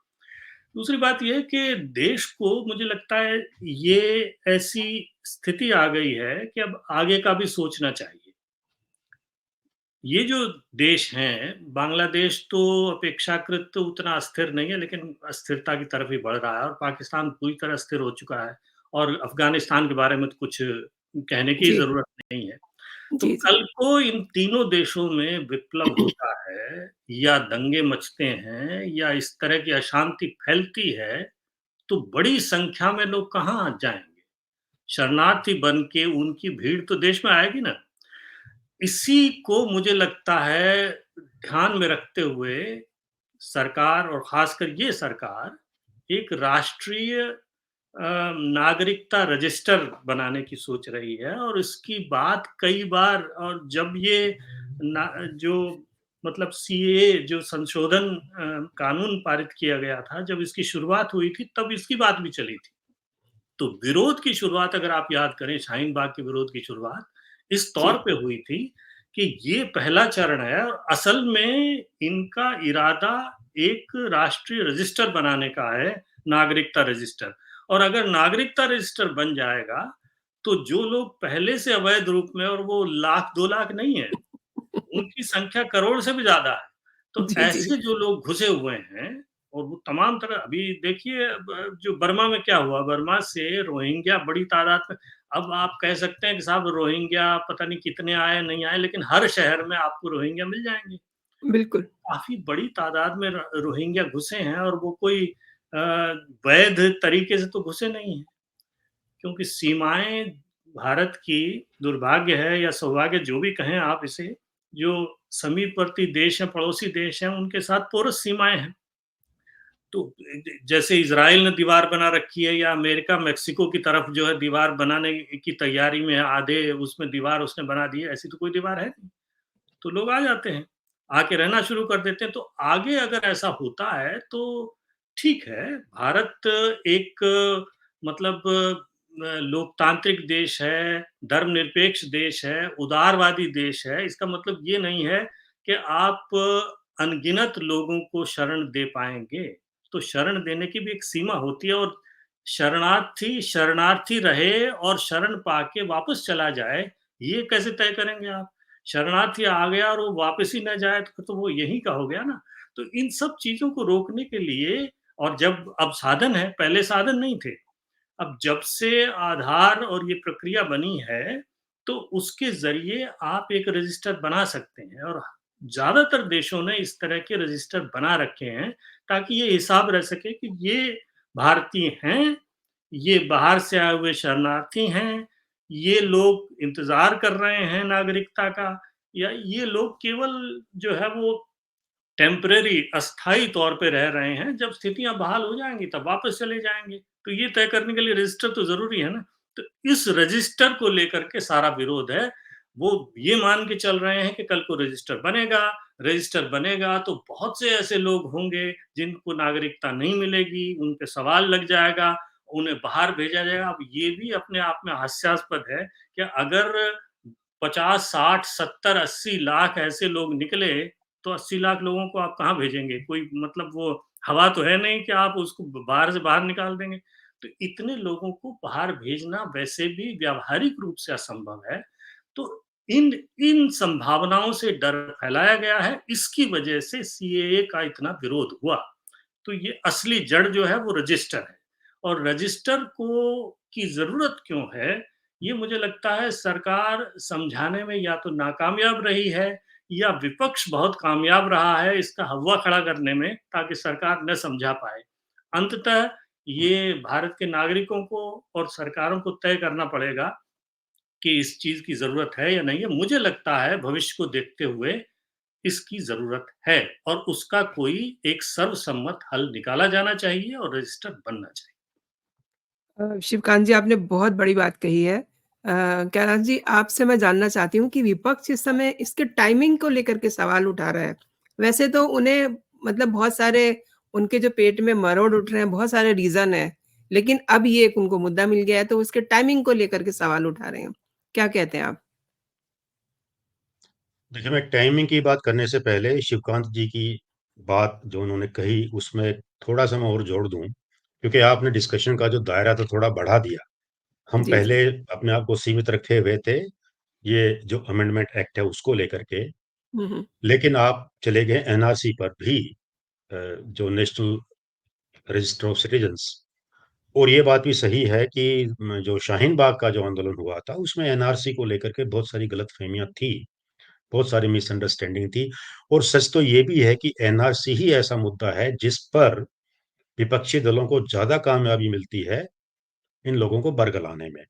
दूसरी बात ये है कि देश को मुझे लगता है ये ऐसी स्थिति आ गई है कि अब आगे का भी सोचना चाहिए। ये जो देश हैं, बांग्लादेश तो अपेक्षाकृत तो उतना अस्थिर नहीं है, लेकिन अस्थिरता की तरफ ही बढ़ रहा है और पाकिस्तान पूरी तरह स्थिर हो चुका है और अफ़गानिस्तान के बारे में तो कुछ कहने की जी। ज़रूरत नहीं है। तो जी, जी। कल को इन तीनों देशों में विप्लव होता है या दंगे मचते हैं या इस तरह की अशांति फैलती है, तो बड़ी संख्या में लोग कहाँ जाएँगे? शरणार्थी बन के उनकी भीड़ तो देश में आएगी ना। इसी को मुझे लगता है ध्यान में रखते हुए सरकार और ख़ासकर ये सरकार एक राष्ट्रीय नागरिकता रजिस्टर बनाने की सोच रही है और इसकी बात कई बार और जब ये ना जो मतलब सीएए जो संशोधन कानून पारित किया गया था, जब इसकी शुरुआत हुई थी तब इसकी बात भी चली थी। तो विरोध की शुरुआत अगर आप याद करें शाहीन बाग के विरोध की शुरुआत इस तौर जी। पे हुई थी कि ये पहला चरण है और असल में इनका इरादा एक राष्ट्रीय रजिस्टर बनाने का है, नागरिकता रजिस्टर। और अगर नागरिकता रजिस्टर बन जाएगा, तो जो लोग पहले से अवैध रूप में और वो लाख 2 लाख नहीं है, उनकी संख्या करोड़ से भी ज़्यादा है। तो जी, जी। ऐसे जो लोग घुसे हुए हैं और वो तमाम तरह अभी देखिए जो बर्मा में क्या हुआ, बर्मा से रोहिंग्या बड़ी तादाद में अब आप कह सकते हैं कि साहब रोहिंग्या पता नहीं कितने आए, नहीं आए, लेकिन हर शहर में आपको रोहिंग्या मिल जाएँगे। बिल्कुल। काफ़ी बड़ी तादाद में रोहिंग्या घुसे हैं और वो कोई वैध तरीके से तो घुसे नहीं हैं। क्योंकि सीमाएँ भारत की दुर्भाग्य है या सौभाग्य जो भी कहें आप इसे, जो समीपवर्ती देश हैं, पड़ोसी देश हैं, उनके साथ पोरस सीमाएँ हैं। तो जैसे इज़राइल ने दीवार बना रखी है या अमेरिका मेक्सिको की तरफ जो है दीवार बनाने की तैयारी में है, आधे उसमें दीवार उसने बना दी है, ऐसी तो कोई दीवार है नहीं। तो लोग आ जाते हैं, आके रहना शुरू कर देते हैं। तो आगे अगर ऐसा होता है तो ठीक है, भारत एक मतलब लोकतांत्रिक देश है, धर्मनिरपेक्ष देश है, उदारवादी देश है। इसका मतलब ये नहीं है कि आप अनगिनत लोगों को शरण दे पाएँगे। तो शरण देने की भी एक सीमा होती है और शरणार्थी, शरणार्थी रहे और शरण पाके वापस चला जाए, ये कैसे तय करेंगे आप? शरणार्थी आ गया और वो वापस ही ना जाए तो वो यहीं का हो गया ना। तो इन सब चीज़ों को रोकने के लिए और जब अब साधन है, पहले साधन नहीं थे। अब जब से आधार और ये प्रक्रिया बनी है, तो उसके ज़रिए आप एक रजिस्टर बना सकते हैं और ज़्यादातर देशों ने इस तरह के रजिस्टर बना रखे हैं, ताकि ये हिसाब रह सके कि ये भारतीय हैं, ये बाहर से आए हुए शरणार्थी हैं, ये लोग इंतज़ार कर रहे हैं नागरिकता का या ये लोग केवल जो है वो टेम्परेरी अस्थायी तौर पे रह रहे हैं, जब स्थितियाँ बहाल हो जाएँगी तब वापस चले जाएँगे। तो ये तय करने के लिए रजिस्टर तो ज़रूरी है ना। तो इस रजिस्टर को लेकर के सारा विरोध है। वो ये मान के चल रहे हैं कि कल को रजिस्टर बनेगा तो बहुत से ऐसे लोग होंगे जिनको नागरिकता नहीं मिलेगी, उन पे सवाल लग जाएगा, उन्हें बाहर भेजा जाएगा। अब ये भी अपने आप में हास्यास्पद है कि अगर 50, 60, 70, 80 लाख ऐसे लोग निकले, तो 80 लाख लोगों को आप कहाँ भेजेंगे? कोई मतलब वो हवा तो है नहीं कि आप उसको बाहर से बाहर निकाल देंगे। तो इतने लोगों को बाहर भेजना वैसे भी व्यावहारिक रूप से असंभव है। तो इन इन संभावनाओं से डर फैलाया गया है, इसकी वजह से सीएए का इतना विरोध हुआ। तो ये असली जड़ जो है वो रजिस्टर है और रजिस्टर को की ज़रूरत क्यों है, ये मुझे लगता है सरकार समझाने में या तो नाकामयाब रही है या विपक्ष बहुत कामयाब रहा है इसका हव्वा खड़ा करने में ताकि सरकार न समझा पाए। अंततः ये भारत के नागरिकों को और सरकारों को तय करना पड़ेगा कि इस चीज़ की ज़रूरत है या नहीं है। मुझे लगता है भविष्य को देखते हुए इसकी ज़रूरत है और उसका कोई एक सर्वसम्मत हल निकाला जाना चाहिए और रजिस्टर बनना चाहिए। शिवकांत जी आपने बहुत बड़ी बात कही है। कैलाश जी आपसे मैं जानना चाहती हूँ कि विपक्ष इस समय इसके टाइमिंग को लेकर के सवाल उठा रहा है। वैसे तो उन्हें मतलब बहुत सारे उनके जो पेट में मरोड़ उठ रहे हैं, बहुत सारे रीज़न हैं, लेकिन अब ये एक उनको मुद्दा मिल गया है तो उसके टाइमिंग को लेकर के सवाल उठा रहे हैं। क्या कहते हैं आप? देखिए, मैं टाइमिंग की बात करने से पहले शिवकांत जी की बात जो उन्होंने कही, उसमें थोड़ा-सा मैं और जोड़ दूँ, क्योंकि आपने डिस्कशन का जो दायरा तो थोड़ा बढ़ा दिया। हम जी, जी। पहले अपने आप को सीमित रखे हुए थे, ये जो अमेंडमेंट एक्ट है उसको लेकर के, हुँ, हुँ। लेकिन आप चले गए एनआरसी पर भी, जो नेशनल रजिस्टर ऑफ सिटिज़न्स। और ये बात भी सही है कि जो शाहीन बाग का जो आंदोलन हुआ था, उसमें एनआरसी को लेकर के बहुत सारी गलतफ़हमियाँ थी, बहुत सारी मिसअंडरस्टैंडिंग थी। और सच तो ये भी है कि एनआरसी ही ऐसा मुद्दा है जिस पर विपक्षी दलों को ज़्यादा कामयाबी मिलती है इन लोगों को बरगलाने में।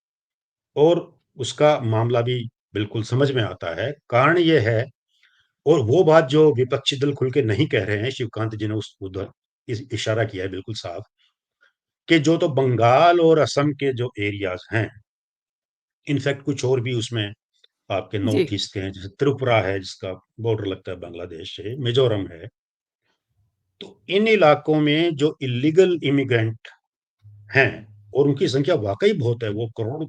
और उसका मामला भी बिल्कुल समझ में आता है। कारण ये है, और वो बात जो विपक्षी दल खुल के नहीं कह रहे हैं, शिवकांत जी ने उस उधर इशारा किया है बिल्कुल साफ, कि जो तो बंगाल और असम के जो एरियाज़ हैं, इनफैक्ट कुछ और भी उसमें आपके जी। नॉर्थ ईस्ट के हैं, जैसे त्रिपुरा है जिसका बॉर्डर लगता है बांग्लादेश से, मिज़ोरम है। तो इन इलाकों में जो इल्लीगल इमिग्रेंट हैं, और उनकी संख्या वाक़ई बहुत है, वो करोड़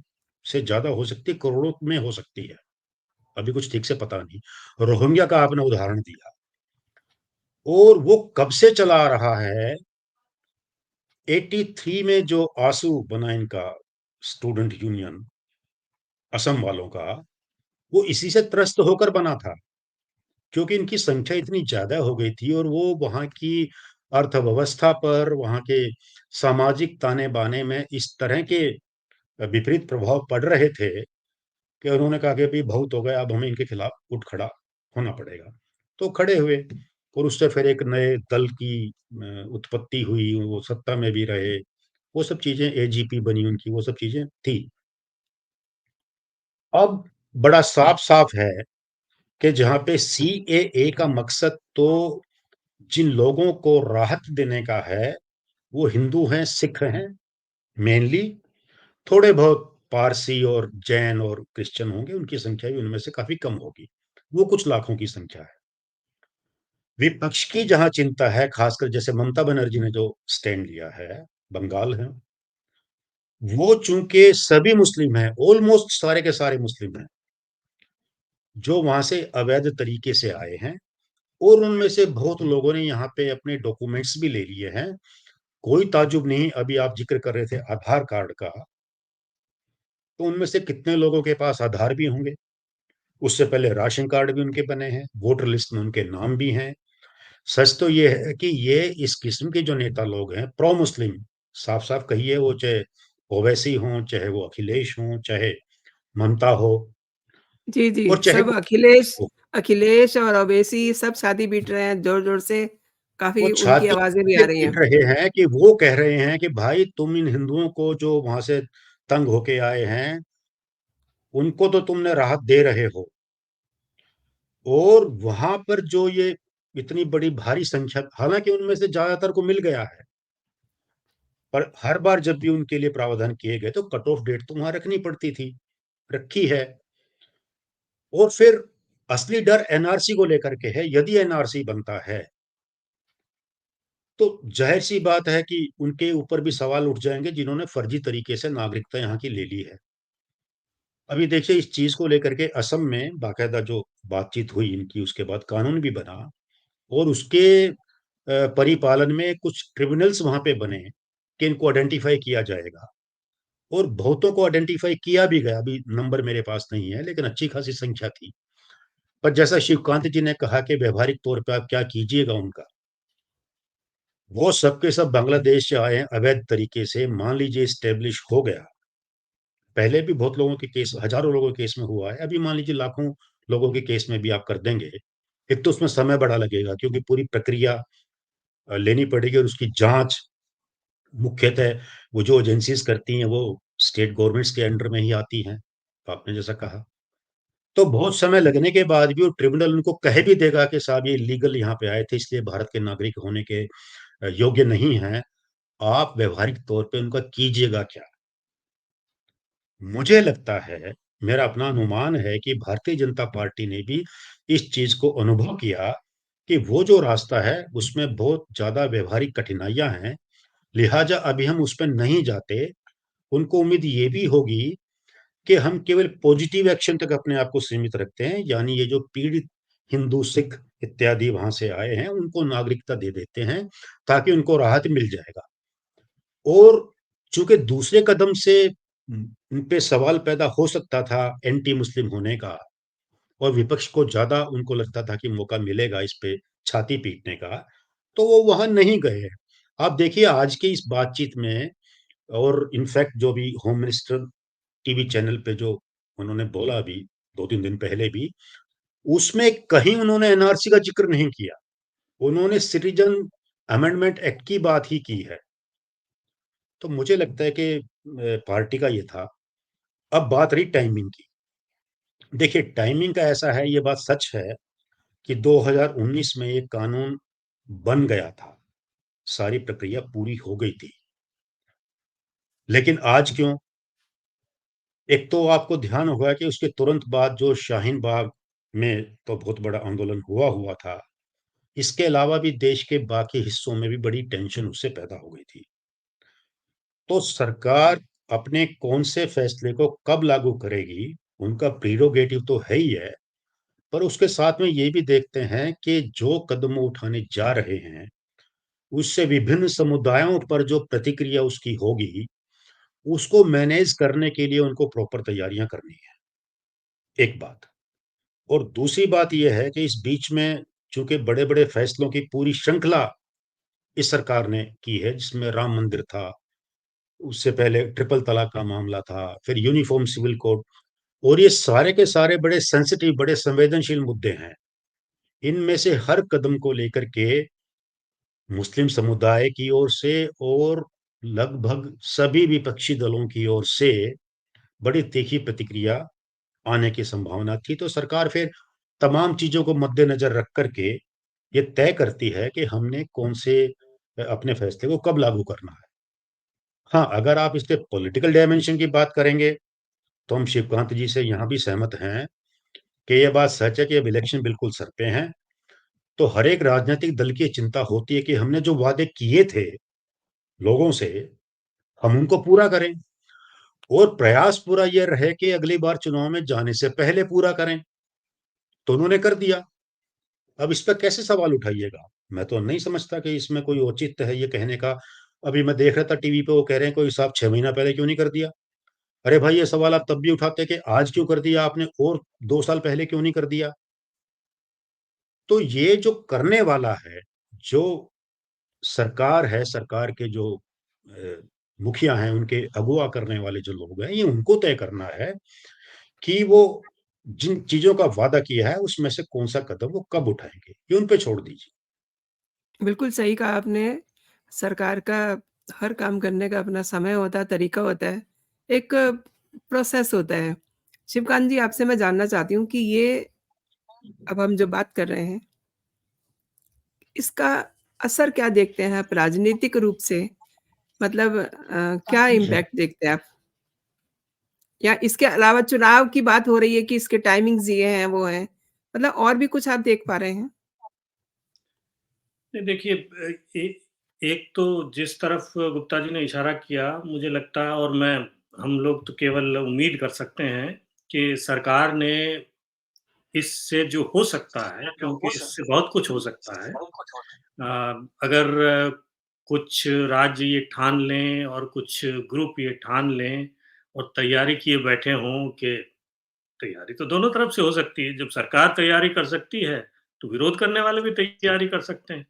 से ज़्यादा हो सकती है, करोड़ों में हो सकती है। अभी कुछ ठीक से पता नहीं। रोहिंग्या का आपने उदाहरण दिया, और वो कब से चला आ रहा है। 83 में जो आसू बना इनका स्टूडेंट यूनियन असम वालों का, वो इसी से त्रस्त होकर बना था, क्योंकि इनकी संख्या इतनी ज़्यादा हो गई थी और वो वहाँ की अर्थव्यवस्था पर, वहाँ के सामाजिक ताने-बाने में इस तरह के विपरीत प्रभाव पड़ रहे थे कि उन्होंने कहा कि अभी बहुत हो गया, अब हमें इनके खिलाफ उठ खड़ा होना पड़ेगा। तो खड़े हुए, और उससे फिर एक नए दल की उत्पत्ति हुई, वो सत्ता में भी रहे। वो सब चीज़ें, एजीपी बनी उनकी, वो सब चीज़ें थी। अब बड़ा साफ-साफ है कि जहाँ पे सीएए का मकसद तो जिन लोगों को राहत देने का है, वो हिंदू हैं, सिख हैं मेनली, थोड़े बहुत पारसी और जैन और क्रिश्चियन होंगे, उनकी संख्या भी उनमें से काफ़ी कम होगी। वो कुछ लाखों की संख्या है। विपक्ष की जहाँ चिंता है, खासकर जैसे ममता बनर्जी ने जो स्टैंड लिया है, बंगाल है, वो चूँकि सभी मुस्लिम हैं, ऑलमोस्ट सारे के सारे मुस्लिम हैं, जो वहाँ से अवैध तरीके से आए हैं, और उनमें से बहुत लोगों ने यहाँ पे अपने डॉक्यूमेंट्स भी ले लिए हैं। कोई ताज्जुब नहीं, अभी आप ज़िक्र कर रहे थे आधार कार्ड का, तो उनमें से कितने लोगों के पास आधार भी होंगे। उससे पहले राशन कार्ड भी उनके बने हैं, वोटर लिस्ट में उनके नाम भी हैं। सच तो ये है कि ये इस किस्म के जो नेता लोग हैं, प्रो मुस्लिम, साफ-साफ कहिए, वो चाहे ओवैसी हों, चाहे वो अखिलेश हों, चाहे ममता हो, जी, जी। और चाहे सब वो अखिलेश हो, अखिलेश और ओवैसी सब छाती पीट रहे हैं ज़ोर-ज़ोर से, वो काफ़ी उनकी छाती आवाज़ें भी ये आ रही पीट हैं। रहे हैं कि वो कह रहे हैं कि भाई तुम इन हिंदुओं को जो वहाँ से तंग होके आए हैं, उनको तो तुमने राहत दे रहे हो, और वहाँ पर जो ये इतनी बड़ी भारी संख्या, हालाँकि उनमें से ज़्यादातर को मिल गया है, पर हर बार जब भी उनके लिए प्रावधान किए गए, तो कट ऑफ डेट तो वहाँ रखनी पड़ती थी, रखी है। और फिर असली डर एनआरसी को लेकर के है। यदि एनआरसी बनता है, तो ज़ाहिर-सी बात है कि उनके ऊपर भी सवाल उठ जाएँगे, जिन्होंने फर्जी तरीके से नागरिकता यहाँ की ले ली है। अभी देखिए, इस चीज़ को लेकर के असम में बाकायदा जो बातचीत हुई इनकी, उसके बाद कानून भी बना, और उसके परिपालन में कुछ ट्रिब्यूनल्स वहाँ पे बने कि इनको आइडेंटिफ़ाई किया जाएगा, और बहुतों को आइडेंटिफ़ाई किया भी गया। अभी नंबर मेरे पास नहीं है, लेकिन अच्छी खासी संख्या थी। पर जैसा शिवकांत जी ने कहा कि व्यावहारिक तौर पे आप क्या कीजिएगा उनका, वो सब के सब बांग्लादेश से आए हैं अवैध तरीके से, मान लीजिए एस्टेब्लिश हो गया। पहले भी बहुत लोगों के केस, हज़ारों लोगों के केस में हुआ है, अभी मान लीजिए लाखों लोगों के केस में भी आप कर देंगे। एक तो उसमें समय बड़ा लगेगा, क्योंकि पूरी प्रक्रिया लेनी पड़ेगी, और उसकी जाँच मुख्यतः वो जो एजेंसीज़ करती हैं, वो स्टेट गवर्नमेंट्स के अंडर में ही आती हैं, तो आपने जैसा कहा। तो बहुत समय लगने के बाद भी वो ट्रिब्यूनल उनको कह भी देगा कि साहब ये इल्लीगल यहाँ पे आए थे, इसलिए भारत के नागरिक होने के योग्य नहीं हैं। आप व्यावहारिक तौर पे उनका कीजिएगा क्या? मुझे लगता है, मेरा अपना अनुमान है कि भारतीय जनता पार्टी ने भी इस चीज़ को अनुभव किया कि वो जो रास्ता है, उसमें बहुत ज़्यादा व्यावहारिक कठिनाइयाँ हैं, लिहाजा अभी हम उस पे नहीं जाते। उनको उम्मीद ये भी होगी कि हम केवल पॉजिटिव एक्शन तक अपने आप को सीमित रखते हैं, यानी ये जो पीड़ित हिंदू, सिख इत्यादि वहाँ से आए हैं, उनको नागरिकता दे देते हैं, ताकि उनको राहत मिल जाएगा। और चूँकि दूसरे कदम से उन पे सवाल पैदा हो सकता था एंटी मुस्लिम होने का, और विपक्ष को ज़्यादा उनको लगता था कि मौका मिलेगा इस पे छाती पीटने का, तो वो वहाँ नहीं गए। आप देखिए आज की इस बातचीत में, और इनफैक्ट जो भी होम मिनिस्टर टीवी चैनल पे जो उन्होंने बोला अभी 2-3 दिन पहले भी, उसमें कहीं उन्होंने एनआरसी का ज़िक्र नहीं किया। उन्होंने सिटीज़न अमेंडमेंट एक्ट की बात ही की है। तो मुझे लगता है कि पार्टी का ये था। अब बात रही टाइमिंग की। देखिए, टाइमिंग का ऐसा है, ये बात सच है कि 2019 में ये कानून बन गया था। सारी प्रक्रिया पूरी हो गई थी। लेकिन आज क्यों? एक तो आपको ध्यान होगा कि उसके तुरंत बाद जो शाहीन बाग में तो बहुत बड़ा आंदोलन हुआ था। इसके अलावा भी देश के बाकी हिस्सों में भी बड़ी टेंशन उससे पैदा हो गई थी। तो सरकार अपने कौन से फैसले को कब लागू करेगी, उनका प्रेरोगेटिव तो है ही है, पर उसके साथ में ये भी देखते हैं कि जो कदम वो उठाने जा रहे हैं, उससे विभिन्न समुदायों पर जो प्रतिक्रिया उसकी होगी, उसको मैनेज करने के लिए उनको प्रॉपर तैयारियाँ करनी है, एक बात। और दूसरी बात ये है कि इस बीच में चूँकि बड़े-बड़े फैसलों की पूरी श्रृंखला इस सरकार ने की है, जिसमें राम मंदिर था, उससे पहले ट्रिपल तलाक का मामला था, फिर यूनिफ़ॉर्म सिविल कोड, और ये सारे के सारे बड़े सेंसिटिव, बड़े संवेदनशील मुद्दे हैं। इनमें से हर कदम को लेकर के मुस्लिम समुदाय की ओर से और लगभग सभी विपक्षी दलों की ओर से बड़ी तीखी प्रतिक्रिया आने की संभावना थी। तो सरकार फिर तमाम चीज़ों को मद्देनज़र रख कर के ये तय करती है कि हमने कौन से अपने फैसले को कब लागू करना है। हाँ, अगर आप इसके पॉलिटिकल डायमेंशन की बात करेंगे, तो हम शिवकांत जी से यहाँ भी सहमत हैं कि ये बात सच है कि अब इलेक्शन बिल्कुल सर पे हैं। तो हर एक राजनीतिक दल की चिंता होती है कि हमने जो वादे किए थे लोगों से, हम उनको पूरा करें, और प्रयास पूरा ये रहे कि अगली बार चुनाव में जाने से पहले पूरा करें। तो उन्होंने कर दिया। अब इस पे कैसे सवाल उठाइएगा? मैं तो नहीं समझता कि इसमें कोई औचित्य है ये कहने का। अभी मैं देख रहा था टीवी पे, वो कह रहे हैं कोई साहब 6 महीना पहले क्यों नहीं कर दिया? अरे भाई, ये सवाल आप तब भी उठाते कि आज क्यों कर दिया आपने, और 2 साल पहले क्यों नहीं कर दिया? तो ये जो करने वाला है, जो सरकार है, सरकार के जो मुखिया हैं, उनके अगुवा करने वाले जो लोग हैं, ये उनको तय करना है कि वो जिन चीज़ों का वादा किया है, उसमें से कौन-सा कदम वो कब उठाएँगे, ये उन पे छोड़ दीजिए। बिल्कुल सही कहा आपने। सरकार का हर काम करने का अपना समय होता है, तरीका होता है, एक प्रोसेस होता है। शिवकांत जी, आपसे मैं जानना चाहती हूँ कि ये अब हम जो बात कर रहे हैं, इसका असर क्या देखते हैं आप राजनीतिक रूप से? मतलब क्या जी। इम्पैक्ट देखते हैं आप? या इसके अलावा चुनाव की बात हो रही है कि इसके टाइमिंग्स ये हैं, वो हैं। मतलब और भी कुछ आप देख पा रहे हैं? नहीं देखिए एक तो जिस तरफ गुप्ता जी ने इशारा किया मुझे लगता है और मैं हम लोग तो केवल उम्मीद कर सकते हैं कि सरकार ने इससे जो हो सकता है क्योंकि इससे बहुत कुछ हो सकता है। अगर कुछ राज्य ये ठान लें और कुछ ग्रुप ये ठान लें और तैयारी किए बैठे हों कि तैयारी तो दोनों तरफ से हो सकती है। जब सरकार तैयारी कर सकती है, तो विरोध करने वाले भी तैयारी कर सकते हैं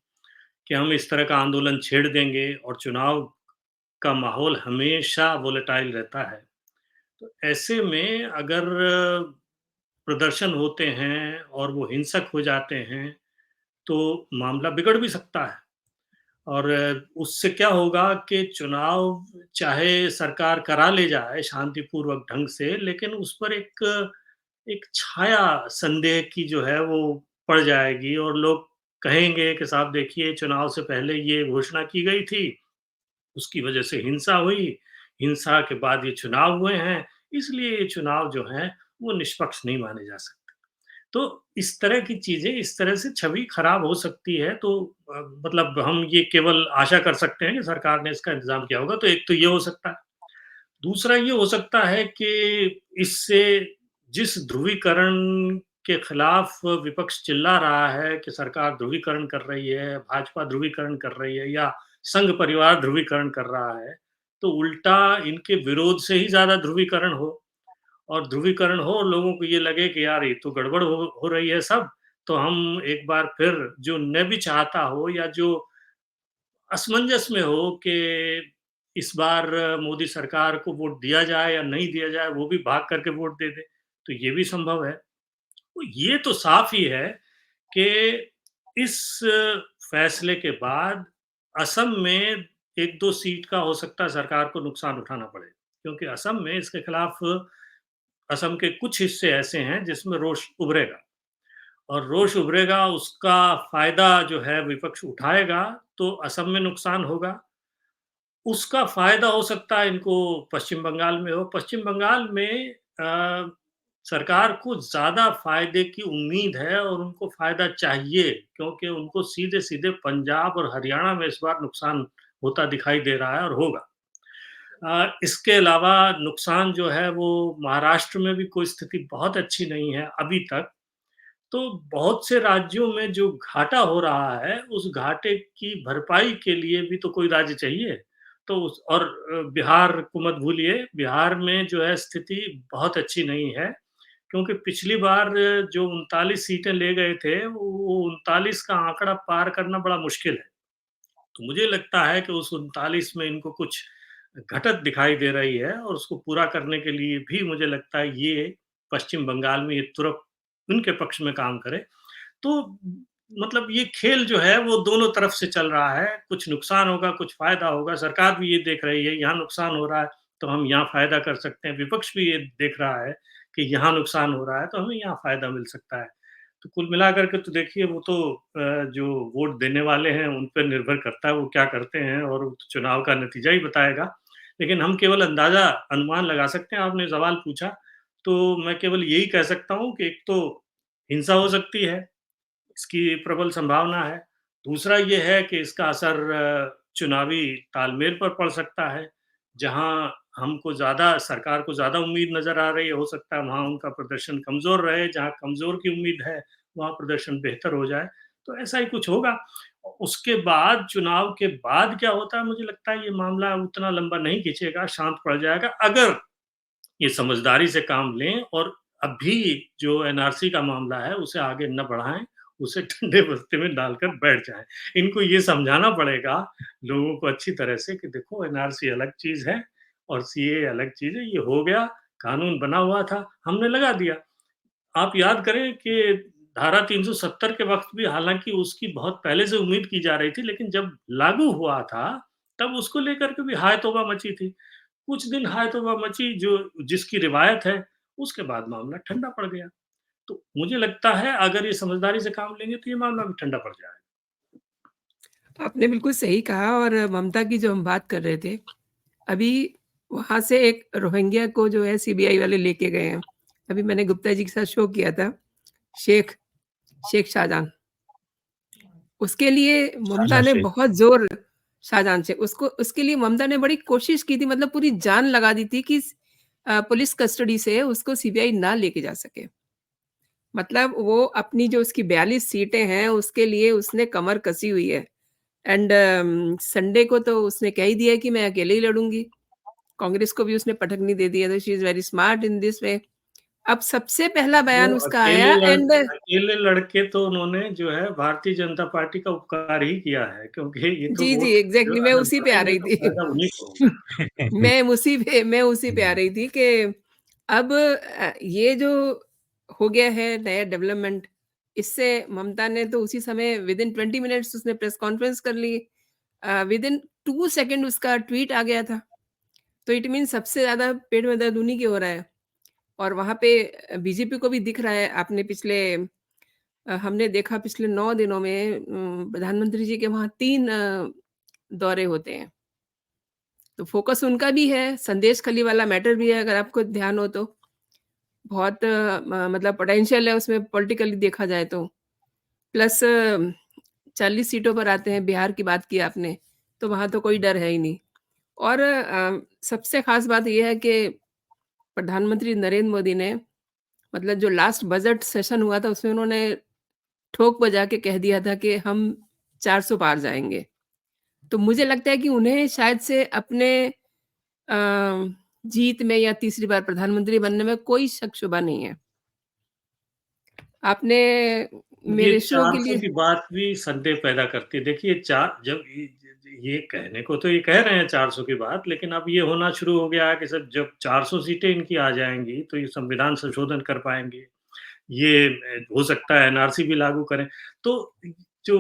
कि हम इस तरह का आंदोलन छेड़ देंगे और चुनाव का माहौल हमेशा वोलेटाइल रहता है। तो ऐसे में अगर प्रदर्शन होते हैं और वो हिंसक हो जाते हैं, तो मामला बिगड़ भी सकता है। और उससे क्या होगा कि चुनाव चाहे सरकार करा ले जाए शांतिपूर्वक ढंग से, लेकिन उस पर एक एक छाया संदेह की जो है वो पड़ जाएगी और लोग कहेंगे कि साहब देखिए चुनाव से पहले ये घोषणा की गई थी, उसकी वजह से हिंसा हुई, हिंसा के बाद ये चुनाव हुए हैं, इसलिए ये चुनाव जो हैं वो निष्पक्ष नहीं माने जा सकते। तो इस तरह की चीज़ें, इस तरह से छवि खराब हो सकती है तो मतलब हम ये केवल आशा कर सकते हैं कि सरकार ने इसका इंतज़ाम किया होगा, तो एक तो ये हो सकता है। दूसरा ये हो सकता है कि इससे जिस ध्रुवीकरण के खिलाफ विपक्ष चिल्ला रहा है कि सरकार ध्रुवीकरण कर रही है, भाजपा ध्रुवीकरण कर रही है या संघ परिवार ध्रुवीकरण कर रहा है, तो उल्टा इनके विरोध से ही ज़्यादा ध्रुवीकरण हो और ध्रुवीकरण हो और लोगों को ये लगे कि यार ये तो गड़बड़ हो रही है सब, तो हम एक बार फिर जो न भी चाहता हो या जो असमंजस में हो कि इस बार मोदी सरकार को वोट दिया जाए या नहीं दिया जाए, वो भी भाग करके वोट दे दे, तो ये भी संभव है। तो ये तो साफ ही है कि इस फैसले के बाद असम में 1-2 सीट का हो सकता है सरकार को नुकसान उठाना पड़े, क्योंकि असम में इसके खिलाफ असम के कुछ हिस्से ऐसे हैं जिसमें रोष उभरेगा और रोष उभरेगा, उसका फ़ायदा जो है विपक्ष उठाएगा, तो असम में नुकसान होगा। उसका फ़ायदा हो सकता है इनको पश्चिम बंगाल में हो। पश्चिम बंगाल में सरकार को ज़्यादा फ़ायदे की उम्मीद है और उनको फ़ायदा चाहिए क्योंकि उनको सीधे-सीधे पंजाब और हरियाणा में इस बार नुकसान होता दिखाई दे रहा है और होगा। इसके अलावा नुकसान जो है वो महाराष्ट्र में भी कोई स्थिति बहुत अच्छी नहीं है अभी तक। तो बहुत से राज्यों में जो घाटा हो रहा है, उस घाटे की भरपाई के लिए भी तो कोई राज्य चाहिए। तो उस और बिहार को मत भूलिए, बिहार में जो है स्थिति बहुत अच्छी नहीं है, क्योंकि पिछली बार जो 39 सीटें ले गए थे, वो 39 का आंकड़ा पार करना बड़ा मुश्किल है। तो मुझे लगता है कि उस 39 में इनको कुछ घटत दिखाई दे रही है और उसको पूरा करने के लिए भी मुझे लगता है ये पश्चिम बंगाल में ये तुरंत उनके पक्ष में काम करे। तो मतलब ये खेल जो है वो दोनों तरफ से चल रहा है, कुछ नुकसान होगा, कुछ फ़ायदा होगा, सरकार भी ये देख रही है, यहाँ नुकसान हो रहा है, तो हम यहाँ फ़ायदा कर सकते हैं, विपक्ष भी ये देख रहा है कि यहाँ नुकसान हो रहा है, तो हमें यहाँ फ़ायदा मिल सकता है। तो कुल मिलाकर के तो देखिए वो तो जो वोट देने वाले हैं, उन पे निर्भर करता है वो क्या करते हैं और वो तो चुनाव का नतीजा ही बताएगा। लेकिन हम केवल अंदाज़ा, अनुमान लगा सकते हैं, आपने सवाल पूछा, तो मैं केवल यही कह सकता हूँ कि एक तो हिंसा हो सकती है, इसकी प्रबल संभावना है। दूसरा ये है कि इसका असर चुनावी तालमेल पर पड़ सकता है, जहाँ हमको ज़्यादा सरकार को ज़्यादा उम्मीद नज़र आ रही है, हो सकता है वहाँ उनका प्रदर्शन कमज़ोर रहे, जहाँ कमज़ोर की उम्मीद है, वहाँ प्रदर्शन बेहतर हो जाए, तो ऐसा ही कुछ होगा। उसके बाद चुनाव के बाद क्या होता है, मुझे लगता है ये मामला उतना लंबा नहीं खींचेगा, शांत पड़ जाएगा, अगर ये समझदारी से काम लें और अभी जो एनआरसी का मामला है, उसे आगे न बढ़ाएँ, उसे ठंडे बस्ते में डालकर बैठ जाएँ। इनको ये समझाना पड़ेगा लोगों को अच्छी तरह से कि देखो एनआरसी अलग चीज़ है और सीएए अलग चीज़ है, ये हो गया, कानून बना हुआ था, हमने लगा दिया। आप याद करें कि धारा 370 के वक़्त भी हालाँकि उसकी बहुत पहले से उम्मीद की जा रही थी, लेकिन जब लागू हुआ था, तब उसको लेकर के भी हाय-तौबा मची थी। कुछ दिन हाय-तौबा मची जो जिसकी रिवायत है, उसके बाद मामला ठंडा पड़ गया। तो मुझे लगता है अगर ये समझदारी से काम लेंगे तो ये मामला भी ठंडा पड़ जाएगा। आपने बिल्कुल सही कहा और ममता की जो हम बात कर रहे थे, अभी वहाँ से एक रोहिंग्या को जो है सीबीआई वाले लेके गए हैं। अभी मैंने गुप्ता जी के साथ शो किया था, शेख शेख शाहजहां। उसके लिए ममता शाहजहाँ ने शेख। बहुत ज़ोर शाहजहां शेख उसको उसके लिए ममता ने बड़ी कोशिश की थी मतलब पूरी जान लगा दी थी कि पुलिस कस्टडी से उसको सीबीआई ना लेके जा सके। मतलब वो अपनी जो उसकी 42 सीटें हैं, उसके लिए उसने कमर कसी हुई है एंड संडे को तो उसने कह ही दिया है कि मैं अकेले ही लड़ूँगी। कांग्रेस को भी उसने पटकनी दे दी है, तो she is very smart in this way. अब सबसे पहला वो बयान उसका आया एंड अकेले लड़के तो उन्होंने जो है भारतीय जनता पार्टी का उपकार ही किया है, क्योंकि ये तो जी, जी, वोट जो एग्ज़ैक्टली मैं अगर उसी पे आ बढ़ेंगे रही तो थी। फायदा उन्हीं को होगा। मैं उसी पे आ रही थी कि अब ये जो हो गया है नया डेवलपमेंट, इससे ममता ने तो उसी समय विदिन 20 मिनट्स उसने प्रेस कॉन्फ्रेंस कर ली। विदिन 2 सेकंड उसका ट्वीट आ गया था। तो इट मीन्स सबसे ज़्यादा पेट में दर्द उन्हीं के हो रहा है और वहाँ पे बीजेपी को भी दिख रहा है। आपने पिछले हमने देखा पिछले 9 दिनों में प्रधानमंत्री जी के वहाँ 3 दौरे होते हैं। तो फ़ोकस उनका भी है, संदेश खली वाला मैटर भी है अगर आपको ध्यान हो तो। बहुत मतलब पोटेंशियल है उसमें पॉलिटिकली देखा जाए तो। प्लस 40 सीटों पर आते हैं, बिहार की बात की आपने, तो वहाँ तो कोई डर है ही नहीं। और सबसे ख़ास बात ये है कि प्रधानमंत्री नरेंद्र मोदी ने मतलब जो लास्ट बजट सेशन हुआ था उसमें उन्होंने ठोक बजा के कह दिया था कि हम 400 पार जाएँगे। तो मुझे लगता है कि उन्हें शायद से अपने अ, जीत में या तीसरी बार प्रधानमंत्री बनने में कोई शक-शुबा नहीं है। आपने ये मेरे शो के 400 लिए की बात भी संदेह पैदा करती है। देखिए, चार जब ये कहने को तो ये कह रहे हैं 400 की बात, लेकिन अब ये होना शुरू हो गया है कि सब जब 400 सीटें इनकी आ जाएँगी, तो ये संविधान संशोधन कर पाएँगे। ये हो सकता है एनआरसी भी लागू करें। तो जो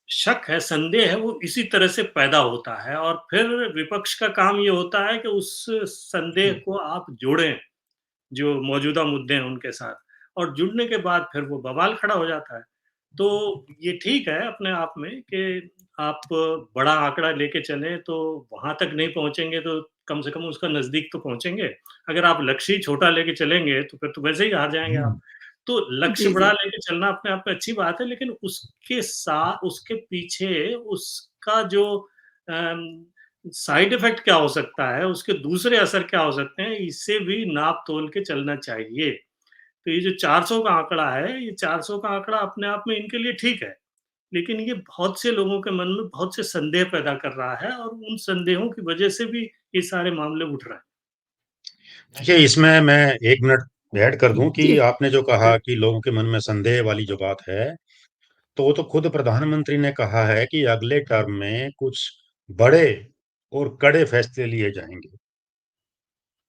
शक है, संदेह है, वो इसी तरह से पैदा होता है और फिर विपक्ष का काम ये होता है कि उस संदेह को आप जोड़ें, जो मौजूदा मुद्दे हैं उनके साथ और जुड़ने के बाद फिर वो बवाल खड़ा हो जाता है। तो ये ठीक है अपने आप में कि आप बड़ा आंकड़ा लेके चलें तो वहाँ तक नहीं पहुँचेंगे तो कम से कम उसका नज़दीक तो पहुँचेंगे। अगर आप लक्ष्य ही छोटा लेके चलेंगे तो फिर तो वैसे ही हार जाएँगे आप। तो लक्ष्य जी, बड़ा जी। लेके चलना अपने आप में अच्छी बात है, लेकिन उसके पीछे उसका जो अम, साइड इफ़ेक्ट क्या हो सकता है, उसके दूसरे असर क्या हो सकते हैं, इसे भी नाप-तोल के चलना चाहिए। तो ये जो 400 का आंकड़ा है, ये 400 का आंकड़ा अपने आप में इनके लिए ठीक है, लेकिन ये बहुत से लोगों के मन में बहुत से संदेह पैदा कर रहा है और उन संदेहों की वजह से भी ये सारे मामले उठ रहे हैं। देखिए, इसमें मैं 1 मिनट ऐड कर दूँ कि जी। आपने जो हुँ, कहा कि लोगों के मन में संदेह वाली जो बात है, तो वो तो खुद प्रधानमंत्री ने कहा है कि अगले टर्म में कुछ बड़े और कड़े फैसले लिए जाएँगे।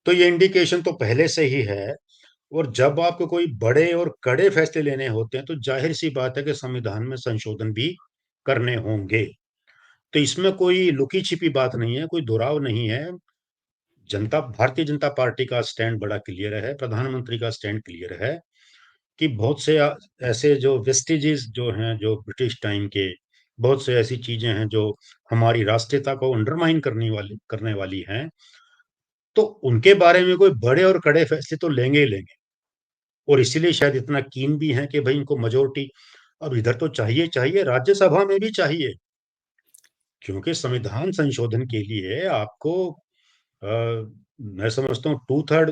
तो ये इंडिकेशन तो पहले से ही है और जब आपको कोई बड़े और कड़े फैसले लेने होते हैं, तो ज़ाहिर-सी बात है कि संविधान में संशोधन भी करने होंगे। तो इसमें कोई लुकी-छिपी बात नहीं है, कोई दुराव नहीं है। भारतीय जनता पार्टी का स्टैंड बड़ा क्लियर है, प्रधानमंत्री का स्टैंड क्लियर है कि बहुत से ऐसे जो वेस्टेजेस जो हैं, जो ब्रिटिश टाइम के, बहुत से ऐसी चीज़ें हैं जो हमारी राष्ट्रीयता को अंडरमाइन करने वाली हैं, तो उनके बारे में कोई बड़े और कड़े फैसले तो लेंगे ही लेंगे। और इसीलिए शायद इतना कीन भी हैं कि भई इनको मेजॉरिटी अब इधर तो चाहिए चाहिए, राज्यसभा में भी चाहिए। क्योंकि संविधान संशोधन के लिए आपको अ, मैं समझता हूँ 2/3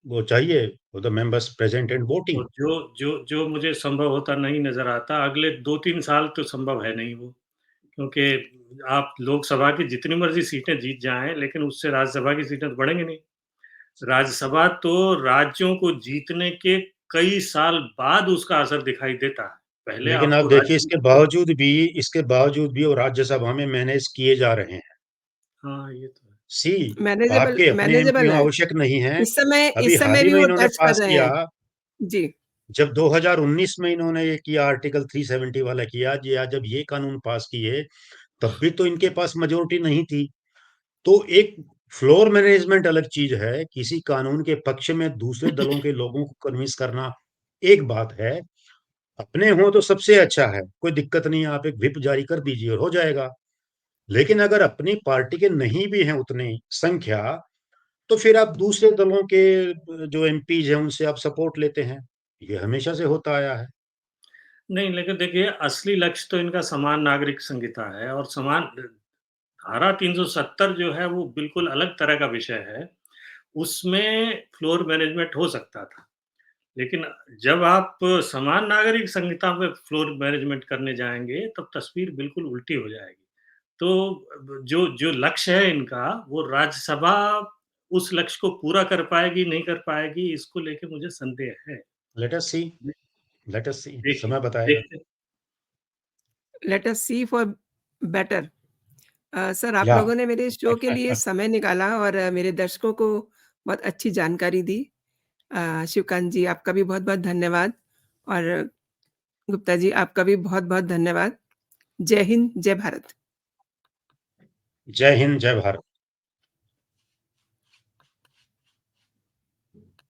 वो चाहिए for the members present and voting. और जो मुझे संभव होता नहीं नज़र आता, अगले 2-3 साल तो संभव है नहीं वो, क्योंकि आप लोकसभा की जितनी मर्ज़ी सीटें जीत जाएँ, लेकिन उससे राज्यसभा की सीटें तो बढ़ेंगी नहीं। राज्यसभा तो राज्यों को जीतने के कई साल बाद उसका असर दिखाई देता है। पहले लेकिन आप आपको देखिए राज्य इसके बावजूद भी वो राज्यसभा में मैनेज किए जा रहे हैं। हाँ, ये तो है। सी मैनेजेबल आपके अपने मैनेजेबल एमपीओ है। आवश्यक नहीं हैं। इस अभी हाल समय ही भी में वो इन्होंने टच कर पास रहे किया हैं। जी। जब 2019 में इन्होंने ये किया आर्टिकल 370 वाला किया जब ये कानून पास किए, तब भी तो इनके पास मेजॉरिटी नहीं थी। तो एक फ्लोर मैनेजमेंट अलग चीज़ है, किसी कानून के पक्ष में दूसरे दलों के लोगों को कन्विंस करना एक बात है अपने हों तो सबसे अच्छा है, कोई दिक्कत नहीं है, आप एक व्हिप जारी कर दीजिए और हो जाएगा। लेकिन अगर अपनी पार्टी के नहीं भी हैं उतनी संख्या, तो फिर आप दूसरे दलों के जो एमपीज़ हैं, उनसे आप सपोर्ट लेते हैं। ये हमेशा से होता आया है। नहीं, लेकिन देखिए असली लक्ष्य तो इनका समान नागरिक संहिता है और समान धारा 370 जो है वो बिल्कुल अलग तरह का विषय है। उसमें फ्लोर मैनेजमेंट हो सकता था। लेकिन जब आप समान नागरिक संहिता में फ्लोर मैनेजमेंट करने जाएँगे, तब तस्वीर बिल्कुल उल्टी हो जाएगी। तो जो जो लक्ष्य है इनका, वो राज्यसभा उस लक्ष्य को पूरा कर पाएगी, नहीं कर पाएगी, इसको लेके मुझे संदेह है। लेट अस सी लेट अस सी देखिए समय बताएगा। देखते let us see for better. Sir आप या लोगों ने मेरे शो के लिए समय निकाला और मेरे दर्शकों को बहुत अच्छी जानकारी दी। शिवकांत जी आपका भी बहुत-बहुत धन्यवाद और गुप्ता जी आपका भी बहुत-बहुत धन्यवाद। जय हिंद, जय भारत। जय हिंद, जय भारत।